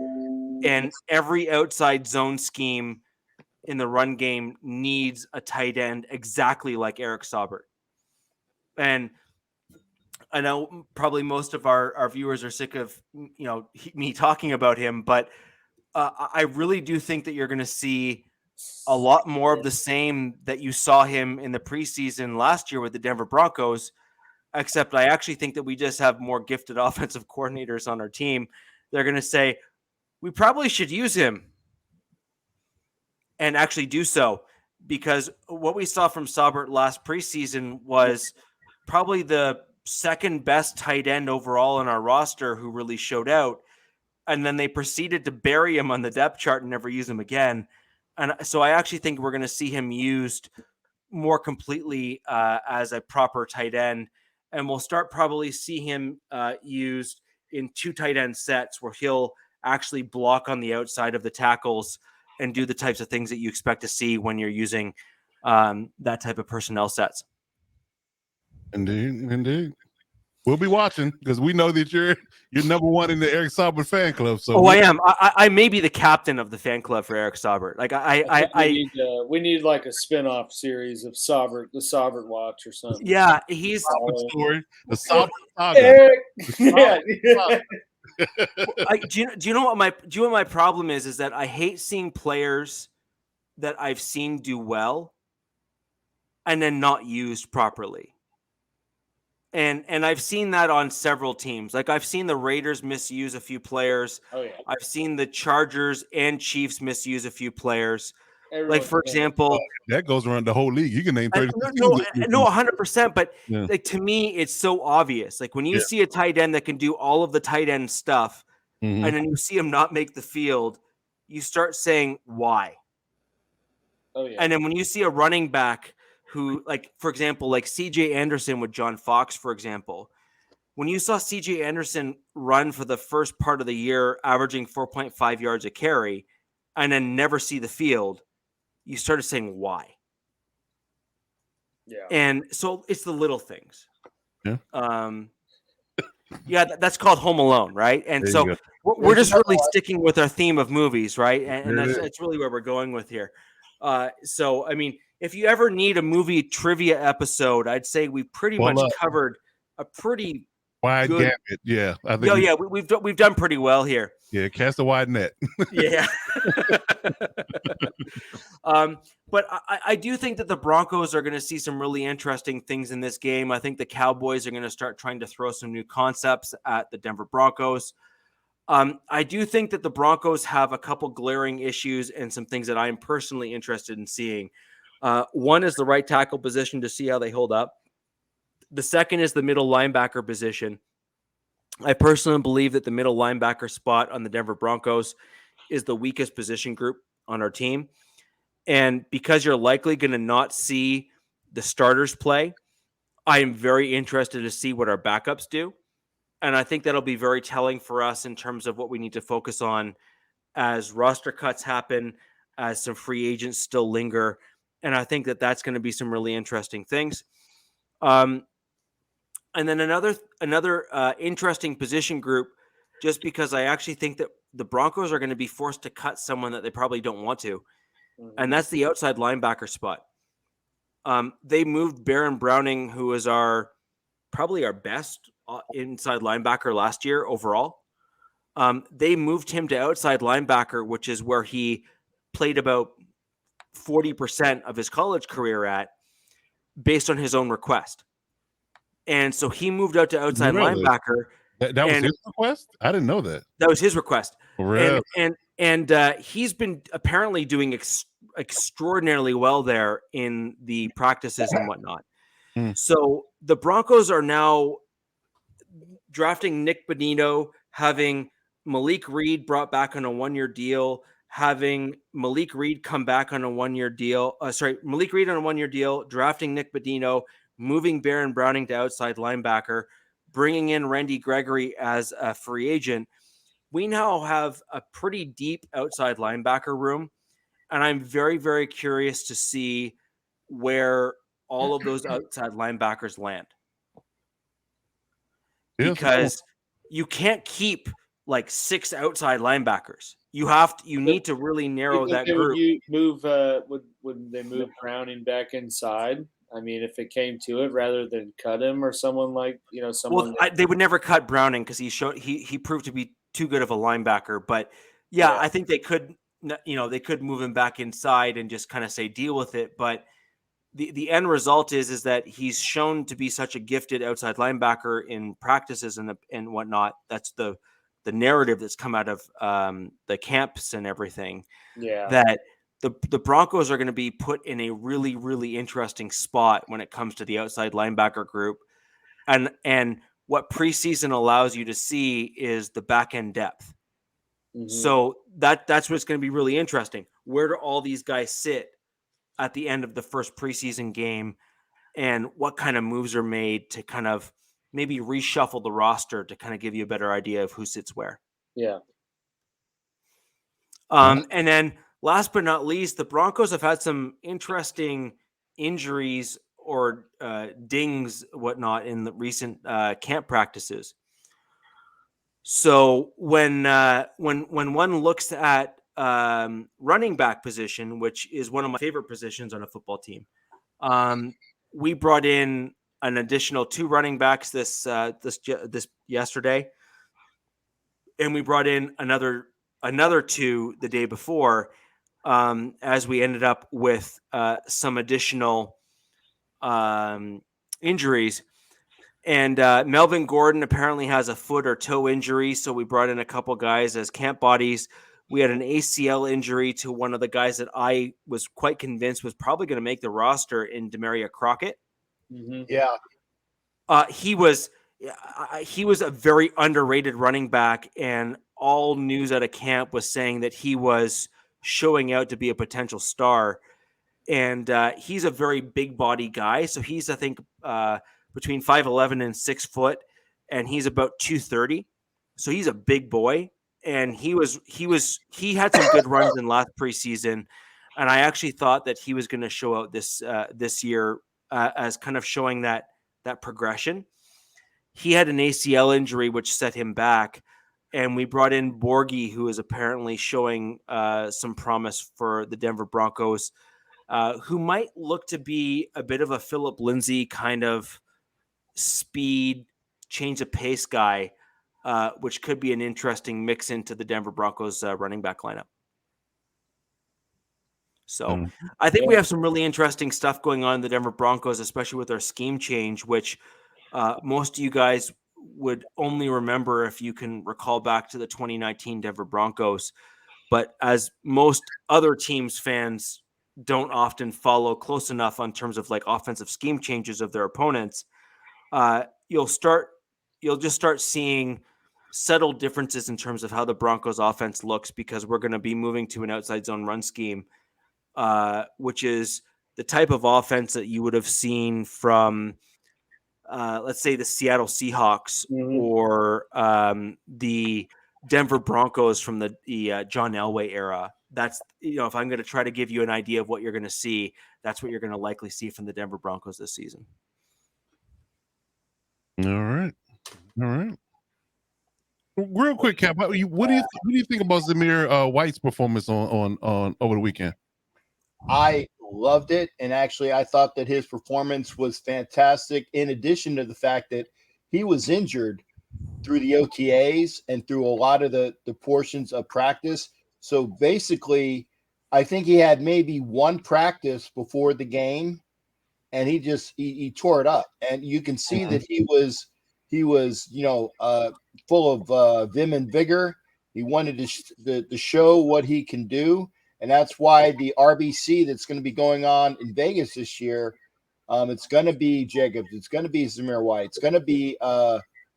And every outside zone scheme in the run game needs a tight end exactly like Eric Saubert. And I know probably most of our viewers are sick of me talking about him, but I really do think that you're going to see a lot more of the same that you saw him in the preseason last year with the Denver Broncos, except I actually think that we just have more gifted offensive coordinators on our team. They're going to say, we probably should use him and actually do so, because what we saw from Saubert last preseason was probably the second best tight end overall in our roster who really showed out. And then they proceeded to bury him on the depth chart and never use him again. And so I actually think we're going to see him used more completely as a proper tight end. And we'll start probably see him used in two tight end sets where he'll actually block on the outside of the tackles and do the types of things that you expect to see when you're using that type of personnel sets. Indeed. We'll be watching because we know that you're number one in the Eric Saubert fan club. So I am. I may be the captain of the fan club for Eric Saubert. Like we need like a spin-off series of Saubert, the Saubert Watch or something. Yeah, he's story. The Saubert saga. Do you know what my problem is? Is that I hate seeing players that I've seen do well and then not used properly. And I've seen that on several teams. Like I've seen the Raiders misuse a few players. Oh yeah. I've seen the Chargers and Chiefs misuse a few players. Everyone like for example, that goes around the whole league. You can name 30. No, 100%. But like to me, it's so obvious. Like when you see a tight end that can do all of the tight end stuff, and then you see him not make the field, you start saying why. Oh yeah. And then when you see a running back who, like, for example, like CJ Anderson with John Fox, for example, when you saw CJ Anderson run for the first part of the year, averaging 4.5 yards a carry, and then never see the field, you started saying why. Yeah. And so it's the little things. Yeah. Yeah, that's called Home Alone, right? And There you so go. we're just really sticking with our theme of movies, right? And There it is. that's really where we're going with here. So, I mean, if you ever need a movie trivia episode, I'd say we pretty Well, much covered a pretty wide good. gamut. Yeah, I think. We've done pretty well here. Yeah, cast a wide net. Yeah. But I do think that the Broncos are going to see some really interesting things in this game. I think the Cowboys are going to start trying to throw some new concepts at the Denver Broncos. I do think that the Broncos have a couple glaring issues and some things that I am personally interested in seeing. One is the right tackle position to see how they hold up. The second is the middle linebacker position. I personally believe that the middle linebacker spot on the Denver Broncos is the weakest position group on our team. And because you're likely going to not see the starters play, I am very interested to see what our backups do. And I think that'll be very telling for us in terms of what we need to focus on as roster cuts happen, as some free agents still linger. And I think that that's going to be some really interesting things. And then another interesting position group, just because I actually think that the Broncos are going to be forced to cut someone that they probably don't want to. And that's the outside linebacker spot. They moved Baron Browning, who was probably our best inside linebacker last year overall. They moved him to outside linebacker, which is where he played about 40% of his college career at, based on his own request. And so he moved out to outside linebacker. That was his request? I didn't know that. That was his request. Really? And he's been apparently doing extraordinarily well there in the practices and whatnot. So the Broncos are now drafting Nick Bonino, having Malik Reed brought back on a 1-year deal, having Malik Reed come back on a 1-year deal. Malik Reed on a 1-year deal, drafting Nick Bonino, moving Baron Browning to outside linebacker, bringing in Randy Gregory as a free agent. We now have a pretty deep outside linebacker room, and I'm very, very curious to see where all of those outside linebackers land. Because you can't keep like 6 outside linebackers. You need to really narrow that group. Would they move Browning back inside? I mean, if it came to it, rather than cut him or someone like, someone. Well, they would never cut Browning because he proved to be too good of a linebacker. But yeah, I think they could move him back inside and just kind of say deal with it. But the end result is that he's shown to be such a gifted outside linebacker in practices and whatnot. That's the narrative that's come out of the camps and everything. Yeah, that the Broncos are going to be put in a really, really interesting spot when it comes to the outside linebacker group. And what preseason allows you to see is the back end depth. Mm-hmm. So that's what's going to be really interesting. Where do all these guys sit at the end of the first preseason game, and what kind of moves are made to kind of maybe reshuffle the roster to kind of give you a better idea of who sits where. Yeah. And then last but not least, the Broncos have had some interesting injuries or dings, whatnot, in the recent camp practices. So when one looks at running back position, which is one of my favorite positions on a football team, we brought in an additional 2 running backs this yesterday, and we brought in another 2 the day before, as we ended up with some additional injuries. And Melvin Gordon apparently has a foot or toe injury, so we brought in a couple guys as camp bodies. We had an ACL injury to one of the guys that I was quite convinced was probably going to make the roster in Demaria Crockett. Mm-hmm. Yeah. He was a very underrated running back, and all news out of camp was saying that he was showing out to be a potential star. And he's a very big body guy. So he's, I think, between 5'11" and 6 foot, and he's about 230. So he's a big boy. And he had some good runs in last preseason. And I actually thought that he was going to show out this year as kind of showing that progression. he had an ACL injury which set him back, and we brought in Borghi, who is apparently showing some promise for the Denver Broncos, who might look to be a bit of a Philip Lindsay kind of speed, change of pace guy, which could be an interesting mix into the Denver Broncos running back lineup. So I think we have some really interesting stuff going on in the Denver Broncos, especially with our scheme change, which most of you guys would only remember if you can recall back to the 2019 Denver Broncos. But as most other teams fans don't often follow close enough on terms of like offensive scheme changes of their opponents, you'll just start seeing subtle differences in terms of how the Broncos offense looks, because we're going to be moving to an outside zone run scheme, which is the type of offense that you would have seen from, let's say, the Seattle Seahawks or the Denver Broncos from the John Elway era. That's, if I'm going to try to give you an idea of what you're going to see, that's what you're going to likely see from the Denver Broncos this season. All right. Real quick, Cap, what do you think about Zamir White's performance on over the weekend? I loved it, and actually, I thought that his performance was fantastic. In addition to the fact that he was injured through the OTAs and through a lot of the portions of practice, so basically, I think he had maybe one practice before the game, and he tore it up, and you can see that he was full of vim and vigor. He wanted to show what he can do, and that's why the RBC that's going to be going on in Vegas this year, it's going to be Jacobs, it's going to be Zamir White, it's going to be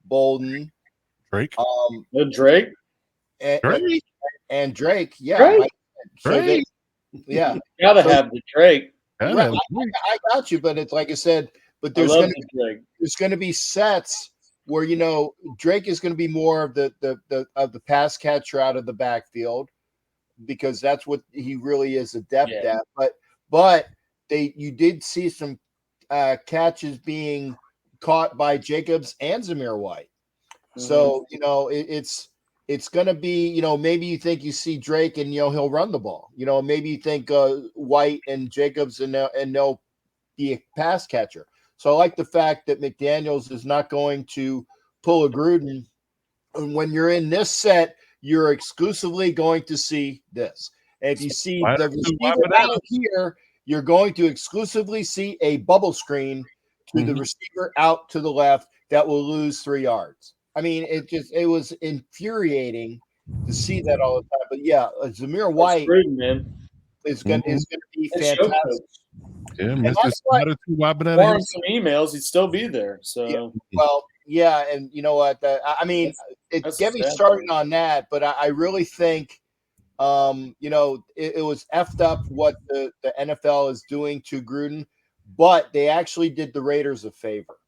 Bolden, Drake, Drake, and Drake. Yeah, Drake. So yeah, gotta have the Drake. Right, I got you, but it's like I said, but there's going to be sets where Drake is going to be more of the pass catcher out of the backfield, because that's what he really is adept at. But you did see some catches being caught by Jacobs and Zamir White. So it's going to be, maybe you think you see Drake and he'll run the ball. Maybe you think White and Jacobs and they'll be a pass catcher. So I like the fact that McDaniels is not going to pull a Gruden. And when you're in this set, you're exclusively going to see this. And if you see the receiver out here, you're going to exclusively see a bubble screen to the receiver out to the left that will lose 3 yards. I mean, it was infuriating to see that all the time. But yeah, Zamir White is going to be fantastic. Yeah, Mr. Smarter too. Some emails, he'd still be there. So and you know what? Get me started on that. But I really think, it was effed up what the NFL is doing to Gruden, but they actually did the Raiders a favor.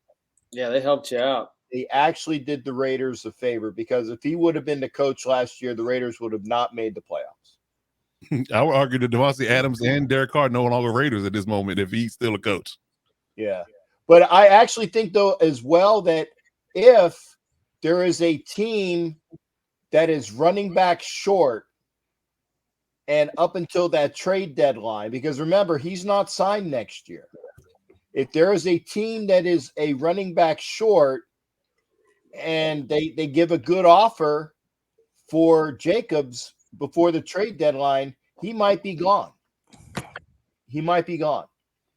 Yeah, they helped you out. They actually did the Raiders a favor, because if he would have been the coach last year, the Raiders would have not made the playoffs. I would argue that Devontae Adams and Derek Carr no longer Raiders at this moment if he's still a coach. Yeah. But I actually think, though, as well, that if there is a team that is running back short and up until that trade deadline, because remember, he's not signed next year. If there is a team that is a running back short and they give a good offer for Jacobs before the trade deadline, he might be gone.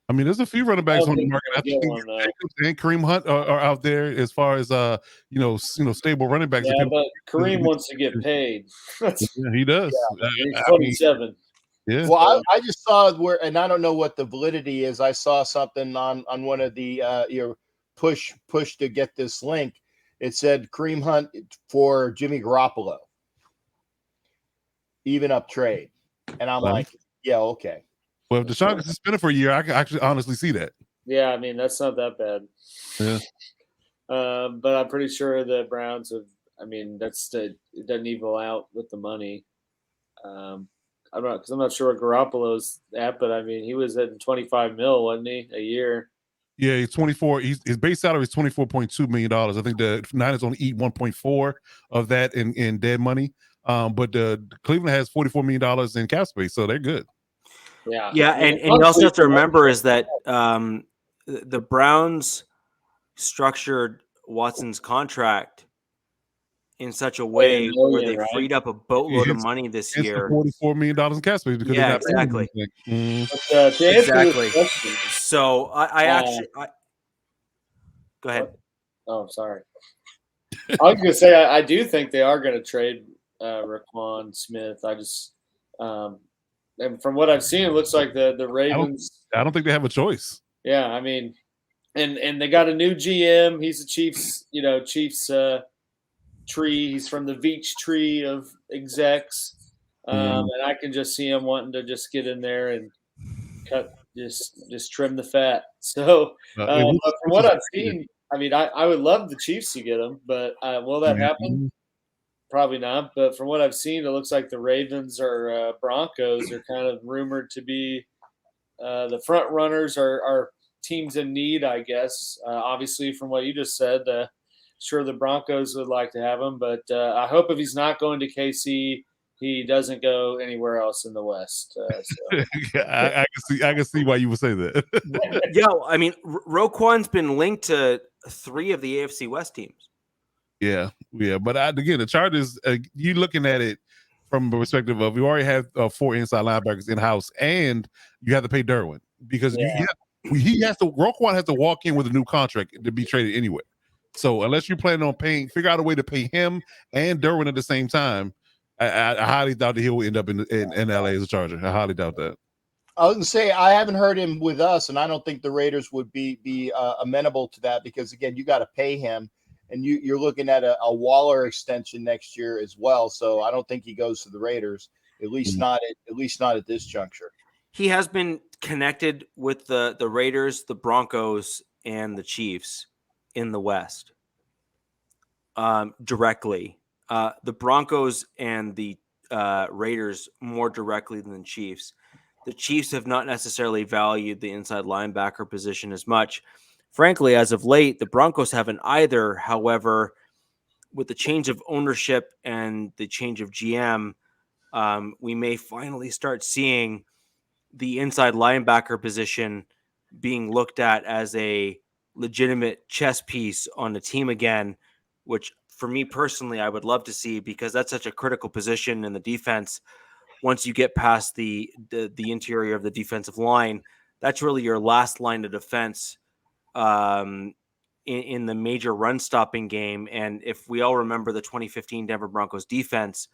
I mean, there's a few running backs on the market. I think Jacobs and Kareem Hunt are out there as far as stable running backs. Yeah, but Kareem wants to get paid. Yeah, he does. Yeah, he's 27. Yeah. Well, I just saw where, and I don't know what the validity is. I saw something on one of the push to get this link. It said Kareem Hunt for Jimmy Garoppolo, even up trade, and I'm like, yeah, okay. Well, if Deshaun gets suspended for a year, I can actually honestly see that. Yeah, I mean, that's not that bad. Yeah. But I'm pretty sure the Browns have. I mean, it doesn't equal out with the money. I'm not sure what Garoppolo's at, but I mean, he was at $25 million, wasn't he, a year? Yeah, he's 24. His base salary is $24.2 million. I think the Niners only eat 1.4 of that in dead money. But the Cleveland has $44 million in cap space, so they're good. Yeah. Yeah, and you also have to remember is that the Browns structured Watson's contract in such a way where they freed up a boatload of money this year. $44 million in cap space because they're not exactly. Exactly. So I actually go ahead. Oh, sorry. I was gonna say I do think they are gonna trade Raquan Smith. I just and from what I've seen, it looks like the Ravens. I don't think they have a choice. Yeah, I mean, and they got a new GM. He's the Chiefs tree. He's from the Veach tree of execs, and I can just see him wanting to just get in there and cut, just trim the fat. So, but from what I've seen, I mean, I would love the Chiefs to get him, but will that happen? Probably not. But from what I've seen, it looks like the Ravens or Broncos are kind of rumored to be the front runners are teams in need, I guess. Obviously, from what you just said, sure the Broncos would like to have him, but I hope if he's not going to KC, he doesn't go anywhere else in the West. So. I can see why you would say that. I mean, Roquan's been linked to 3 of the AFC West teams. Yeah, but again, the Chargers, you looking at it from the perspective of you already have 4 inside linebackers in house, and you have to pay Derwin because Roquan has to walk in with a new contract to be traded anyway. So unless you're planning on figure out a way to pay him and Derwin at the same time, I highly doubt that he will end up in LA as a Charger. I highly doubt that. I was going to say, I haven't heard him with us, and I don't think the Raiders would be amenable to that because, again, you got to pay him, and you're looking at a Waller extension next year as well. So I don't think he goes to the Raiders, at least not at this juncture. He has been connected with the Raiders, the Broncos, and the Chiefs in the West directly. The Broncos and the Raiders more directly than the Chiefs. The Chiefs have not necessarily valued the inside linebacker position as much. Frankly, as of late, the Broncos haven't either. However, with the change of ownership and the change of GM, we may finally start seeing the inside linebacker position being looked at as a legitimate chess piece on the team again, which for me personally, I would love to see because that's such a critical position in the defense. Once you get past the interior of the defensive line, that's really your last line of defense in the major run stopping game. And if we all remember the 2015 Denver Broncos defense,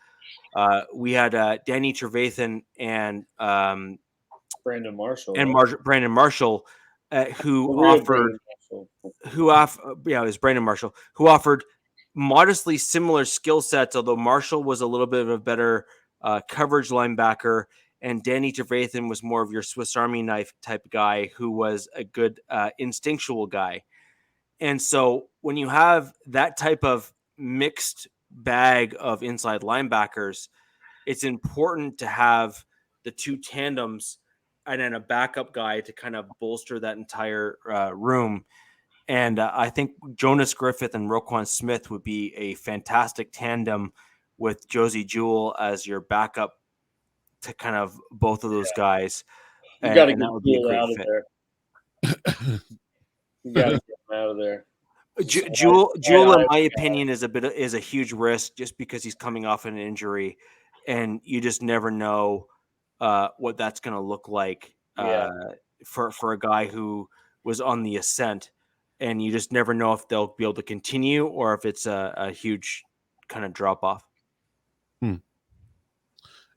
we had Danny Trevathan and Brandon Marshall Brandon Marshall, who offered modestly similar skill sets, although Marshall was a little bit of a better coverage linebacker, and Danny Trevathan was more of your Swiss Army knife type guy who was a good instinctual guy. And so when you have that type of mixed bag of inside linebackers, it's important to have the 2 tandems and then a backup guy to kind of bolster that entire room. And I think Jonas Griffith and Roquan Smith would be a fantastic tandem with Josie Jewell as your backup to kind of both of those guys. You got to get Jewell out of there. You got to get him out of there. Jewell, in my opinion, is a huge risk just because he's coming off an injury, and you just never know what that's going to look like for a guy who was on the ascent, and you just never know if they'll be able to continue or if it's a huge kind of drop off.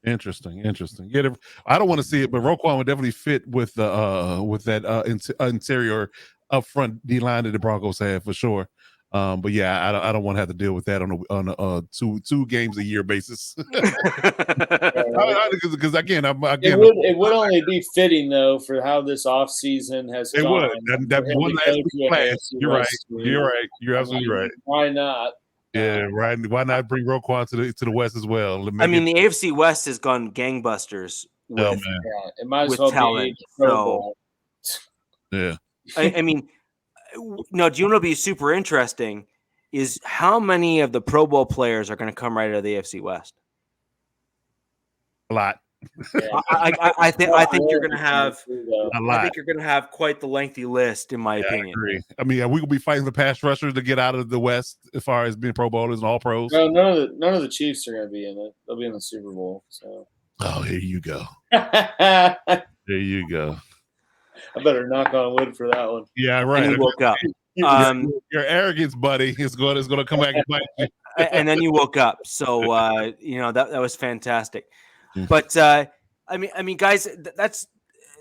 Interesting. Yeah, I don't want to see it, but Roquan would definitely fit with that interior up front D line that the Broncos have for sure. But yeah, I don't want to have to deal with that on a two games a year basis. Because again, it would only be fitting though for how this offseason has it gone. Would that one last week class. You're right. You're absolutely right. Why not? Yeah, right. Why not bring Roquan to the West as well? The AFC West has gone gangbusters with it might as well talent. be Pro Bowl. Yeah. I mean, No, do you want to be super interesting? Is how many of the Pro Bowl players are going to come right out of the AFC West? A lot. I think you're going to have. A lot. I think you're going to have quite the lengthy list, in my opinion. I agree. I mean, we will be fighting the pass rushers to get out of the West as far as being Pro Bowlers and All Pros. No, none of the Chiefs are going to be in it. They'll be in the Super Bowl. So. Oh, here you go. I There you go. better knock on wood for that one. Yeah, right. And you woke up. Your arrogance, buddy, is going to come back and bite you. And then you woke up. So that was fantastic. But I mean, guys,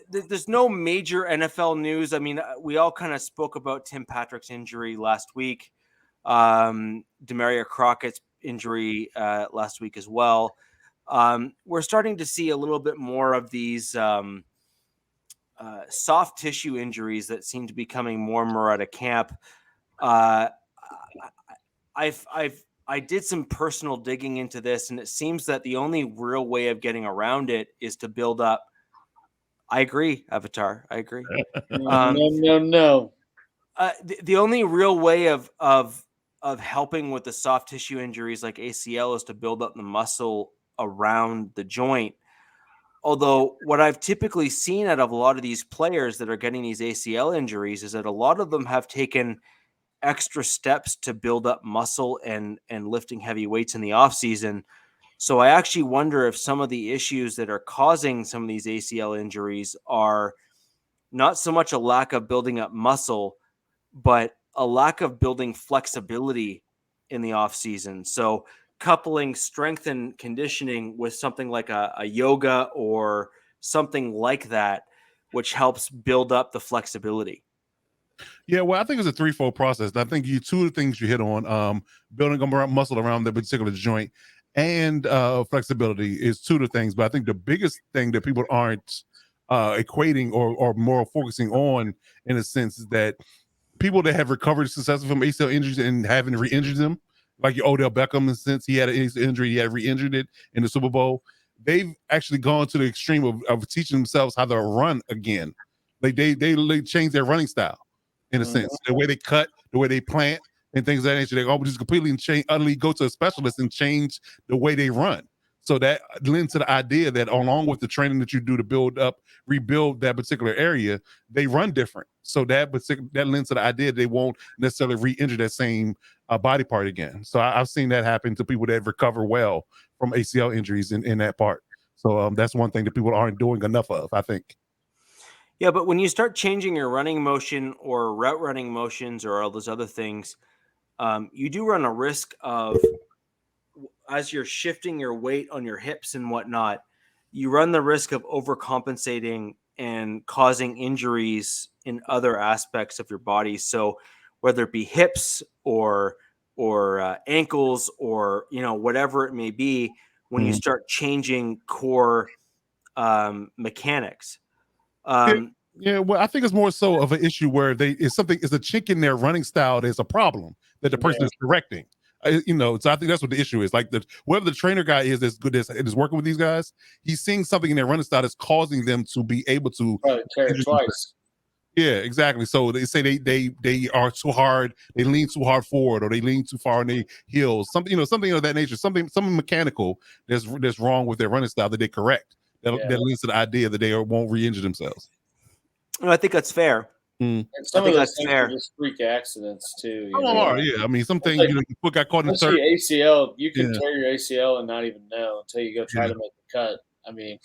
there's no major NFL news. I mean, we all kind of spoke about Tim Patrick's injury last week, Demaria Crockett's injury last week as well. We're starting to see a little bit more of these soft tissue injuries that seem to be coming more and more out of camp. I did some personal digging into this, and it seems that the only real way of getting around it is to build up. I agree, Avatar. I agree. No. The only real way of helping with the soft tissue injuries like ACL is to build up the muscle around the joint. Although what I've typically seen out of a lot of these players that are getting these ACL injuries is that a lot of them have taken extra steps to build up muscle and lifting heavy weights in the off season. So I actually wonder if some of the issues that are causing some of these ACL injuries are not so much a lack of building up muscle, but a lack of building flexibility in the off season. So coupling strength and conditioning with something like a yoga or something like that, which helps build up the flexibility. Yeah, well, I think it's a threefold process. I think two of the things you hit on, building up muscle around the particular joint and flexibility is two of the things. But I think the biggest thing that people aren't equating or more focusing on, in a sense, is that people that have recovered successfully from ACL injuries and haven't re-injured them, like your Odell Beckham, in a sense, he had an ACL injury, he had re-injured it in the Super Bowl. They've actually gone to the extreme of teaching themselves how to run again. Like they changed their running style. In a sense, the way they cut, the way they plant, and things of that nature, they all just completely utterly go to a specialist and change the way they run. So that lends to the idea that along with the training that you do to rebuild that particular area, they run different. So that lends to the idea they won't necessarily re-injure that same body part again. So I've seen that happen to people that recover well from ACL injuries in that part. So that's one thing that people aren't doing enough of, I think. Yeah, but when you start changing your running motion or route running motions or all those other things, you do run a risk of, as you're shifting your weight on your hips and whatnot, you run the risk of overcompensating and causing injuries in other aspects of your body. So whether it be hips or ankles or whatever it may be, when you start changing core mechanics. Yeah, well, I think it's more so of an issue where it's a chink in their running style that's a problem that the person is correcting. So I think that's what the issue is. Like whoever the trainer guy is that's good is working with these guys, he's seeing something in their running style that's causing them to be able to tear it twice. Yeah, exactly. So they say they are too hard, they lean too hard forward, or they lean too far on their heels. Something of that nature. Something mechanical that's wrong with their running style that they correct. That leads to the idea that they won't re-injure themselves. Well, I think that's fair. And some of those things are just freak accidents too. Yeah. I mean, some things your foot got caught in the surf. ACL, you can tear your ACL and not even know until you go try to make the cut. I mean,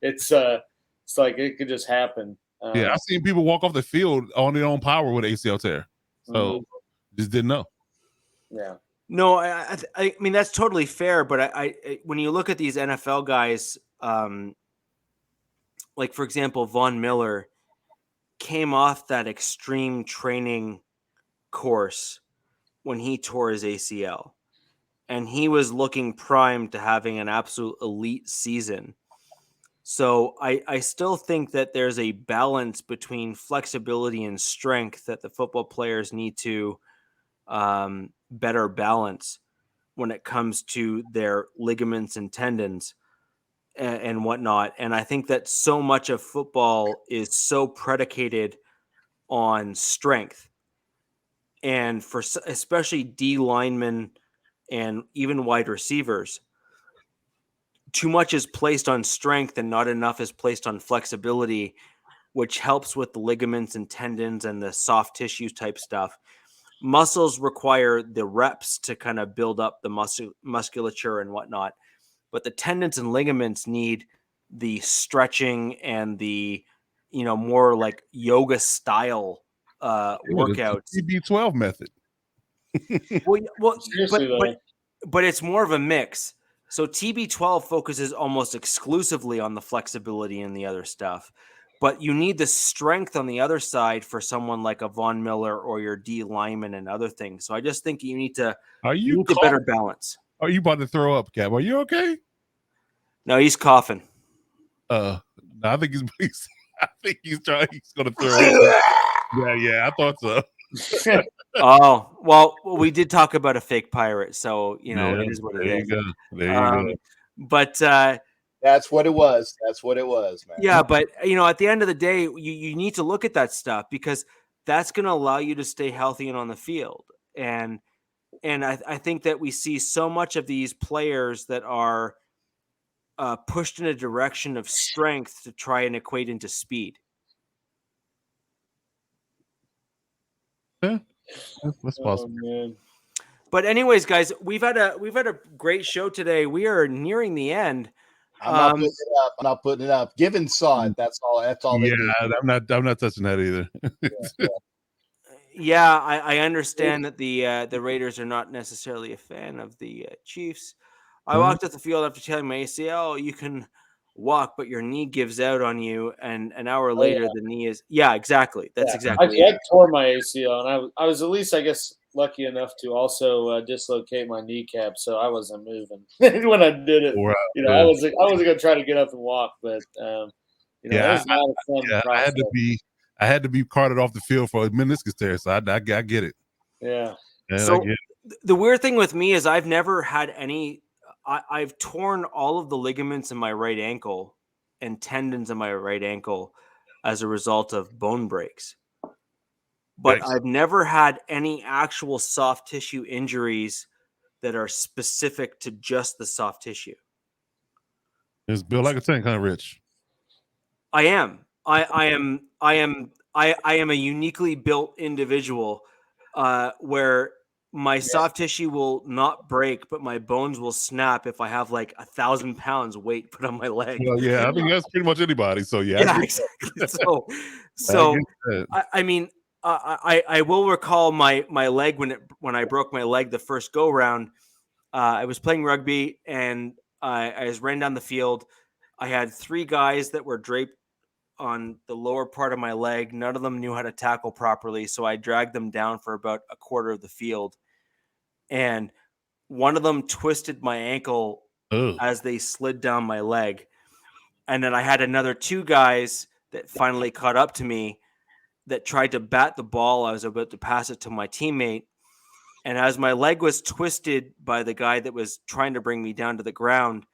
it's like it could just happen. I've seen people walk off the field on their own power with ACL tear. So just didn't know. Yeah. No, I mean that's totally fair, but I when you look at these NFL guys, like for example, Von Miller came off that extreme training course when he tore his ACL, and he was looking primed to having an absolute elite season. So I still think that there's a balance between flexibility and strength that the football players need to better balance when it comes to their ligaments and tendons and whatnot. And I think that so much of football is so predicated on strength And for especially D linemen and even wide receivers, too much is placed on strength and not enough is placed on flexibility, which helps with the ligaments and tendons and the soft tissue type stuff. Muscles require the reps to kind of build up the musculature and whatnot, but the tendons and ligaments need the stretching and the, more like yoga style workouts. The TB12 method. Well, Seriously, but it's more of a mix. So TB12 focuses almost exclusively on the flexibility and the other stuff, but you need the strength on the other side for someone like a Von Miller or your D lineman and other things. So I just think you need to better balance. Are you about to throw up, Cap? Are you okay? No, he's coughing. No, I think he's he's going to throw up. Yeah, I thought so. Oh, well, we did talk about a fake pirate, so it is what it is. There you go. But that's what it was. That's what it was, man. Yeah, but at the end of the day, you need to look at that stuff because that's going to allow you to stay healthy and on the field. And I think that we see so much of these players that are pushed in a direction of strength to try and equate into speed. Yeah, that's possible. But anyways, guys, we've had a great show today. We are nearing the end. I'm not putting it up. Given saw it. That's all. Yeah, I'm not touching that either. Yeah, I understand that the Raiders are not necessarily a fan of the Chiefs. I walked off the field after telling my ACL, you can walk, but your knee gives out on you, and an hour later the knee is exactly. That's exactly. I tore my ACL, and I was at least, I guess, lucky enough to also dislocate my kneecap, so I wasn't moving when I did it. Wow. I wasn't going to try to get up and walk, but it was not a fun process. I had to be carted off the field for a meniscus tear, so I get it. Yeah. So the weird thing with me is I've never had any. I've torn all of the ligaments in my right ankle and tendons in my right ankle as a result of bone breaks. But I've never had any actual soft tissue injuries that are specific to just the soft tissue. It's built like a tank, huh, Rich? I am. I am a uniquely built individual where my soft tissue will not break, but my bones will snap if I have like 1,000 pounds weight put on my leg. Well, yeah, I think that's pretty much anybody. So yeah, exactly. So I mean, I will recall my leg when I broke my leg the first go round. I was playing rugby and I was ran down the field. I had 3 guys that were draped on the lower part of my leg. None of them knew how to tackle properly, so I dragged them down for about a quarter of the field. And one of them twisted my ankle as they slid down my leg. And then I had another 2 guys that finally caught up to me that tried to bat the ball. I was about to pass it to my teammate. And as my leg was twisted by the guy that was trying to bring me down to the ground,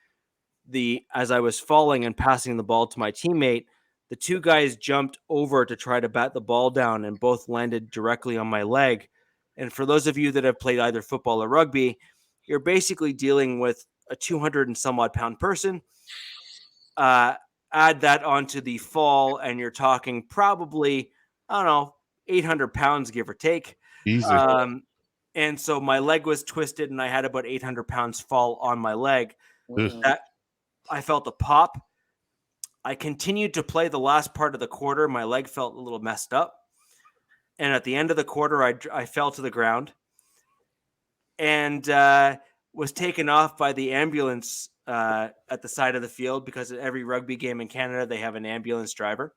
as I was falling and passing the ball to my teammate, the 2 guys jumped over to try to bat the ball down and both landed directly on my leg. And for those of you that have played either football or rugby, you're basically dealing with a 200 and some odd pound person. Add that onto the fall, and you're talking probably, 800 pounds, give or take. Easy. And so my leg was twisted, and I had about 800 pounds fall on my leg. I felt a pop. I continued to play the last part of the quarter. My leg felt a little messed up. And at the end of the quarter, I fell to the ground and was taken off by the ambulance at the side of the field, because at every rugby game in Canada, they have an ambulance driver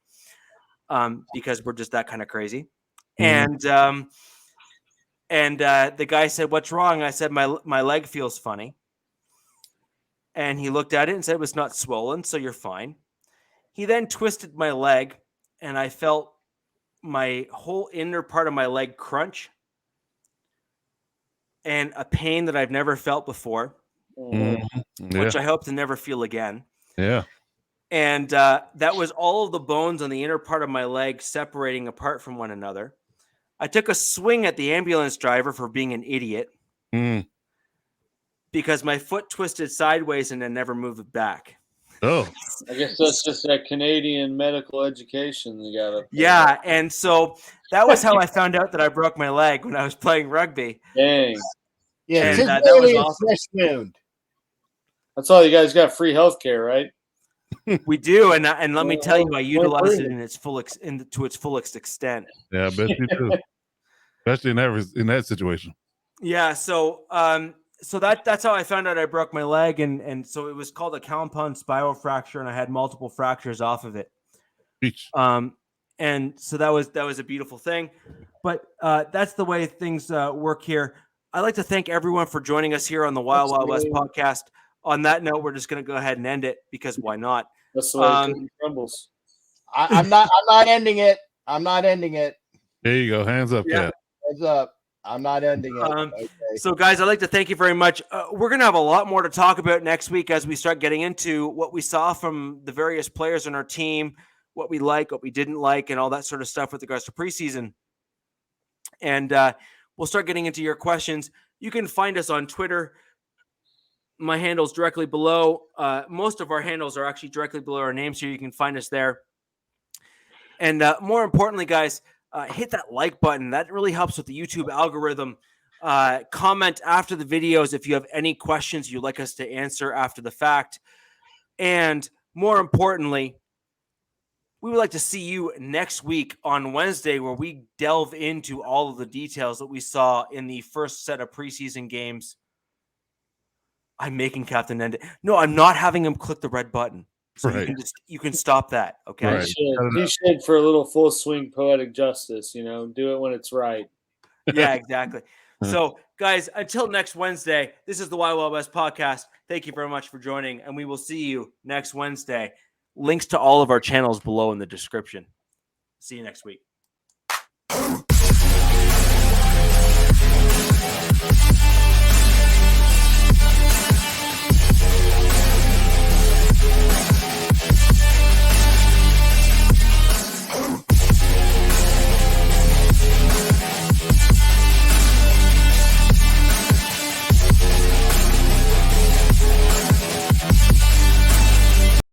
because we're just that kind of crazy. Mm-hmm. And the guy said, "What's wrong?" I said, my leg feels funny. And he looked at it and said, "It's not swollen, so you're fine." He then twisted my leg, and I felt my whole inner part of my leg crunch and a pain that I've never felt before, which I hope to never feel again. Yeah. And that was all of the bones on the inner part of my leg separating apart from one another. I took a swing at the ambulance driver for being an idiot because my foot twisted sideways and I never moved it back. Oh, I guess that's just that Canadian medical education you got up there. Yeah, and so that was how I found out that I broke my leg when I was playing rugby. Dang. Yeah, And, it's that really was a awesome. fresh wound. That's all you guys got free health care, right? We do, and let me tell you, I Well, utilized it free. in its full to its fullest extent. yeah, I bet you do. Especially in that situation. Yeah, so so that's how I found out I broke my leg, and so it was called a compound spiral fracture, and I had multiple fractures off of it. Beach. And so that was a beautiful thing, but that's the way things work here. I'd like to thank everyone for joining us here on the Wild Wild West podcast. On that note, we're just going to go ahead and end it because why not? That's the way the cookie crumbles. I'm not ending it. I'm not ending it. There you go. Hands up, Yeah. Cat. Heads up. I'm not ending it. Okay. So, guys, I'd like to thank you very much. We're going to have a lot more to talk about next week as we start getting into what we saw from the various players on our team, what we like, what we didn't like, and all that sort of stuff with regards to preseason. And we'll start getting into your questions. You can find us on Twitter. My handle's directly below. Most of our handles are actually directly below our names here. You can find us there. And more importantly, guys, hit that like button. That really helps with the YouTube algorithm. Comment after the videos if you have any questions you'd like us to answer after the fact. And more importantly, we would like to see you next week on Wednesday, where we delve into all of the details that we saw in the first set of preseason games. I'm making Captain end it. No, I'm not having him click the red button. So Right. you can stop that. Okay. Right. He should for a little full swing poetic justice, do it when it's right. Yeah, exactly. So, guys, until next Wednesday, this is the Wild Wild West podcast. Thank you very much for joining, and we will see you next Wednesday. Links to all of our channels below in the description. See you next week.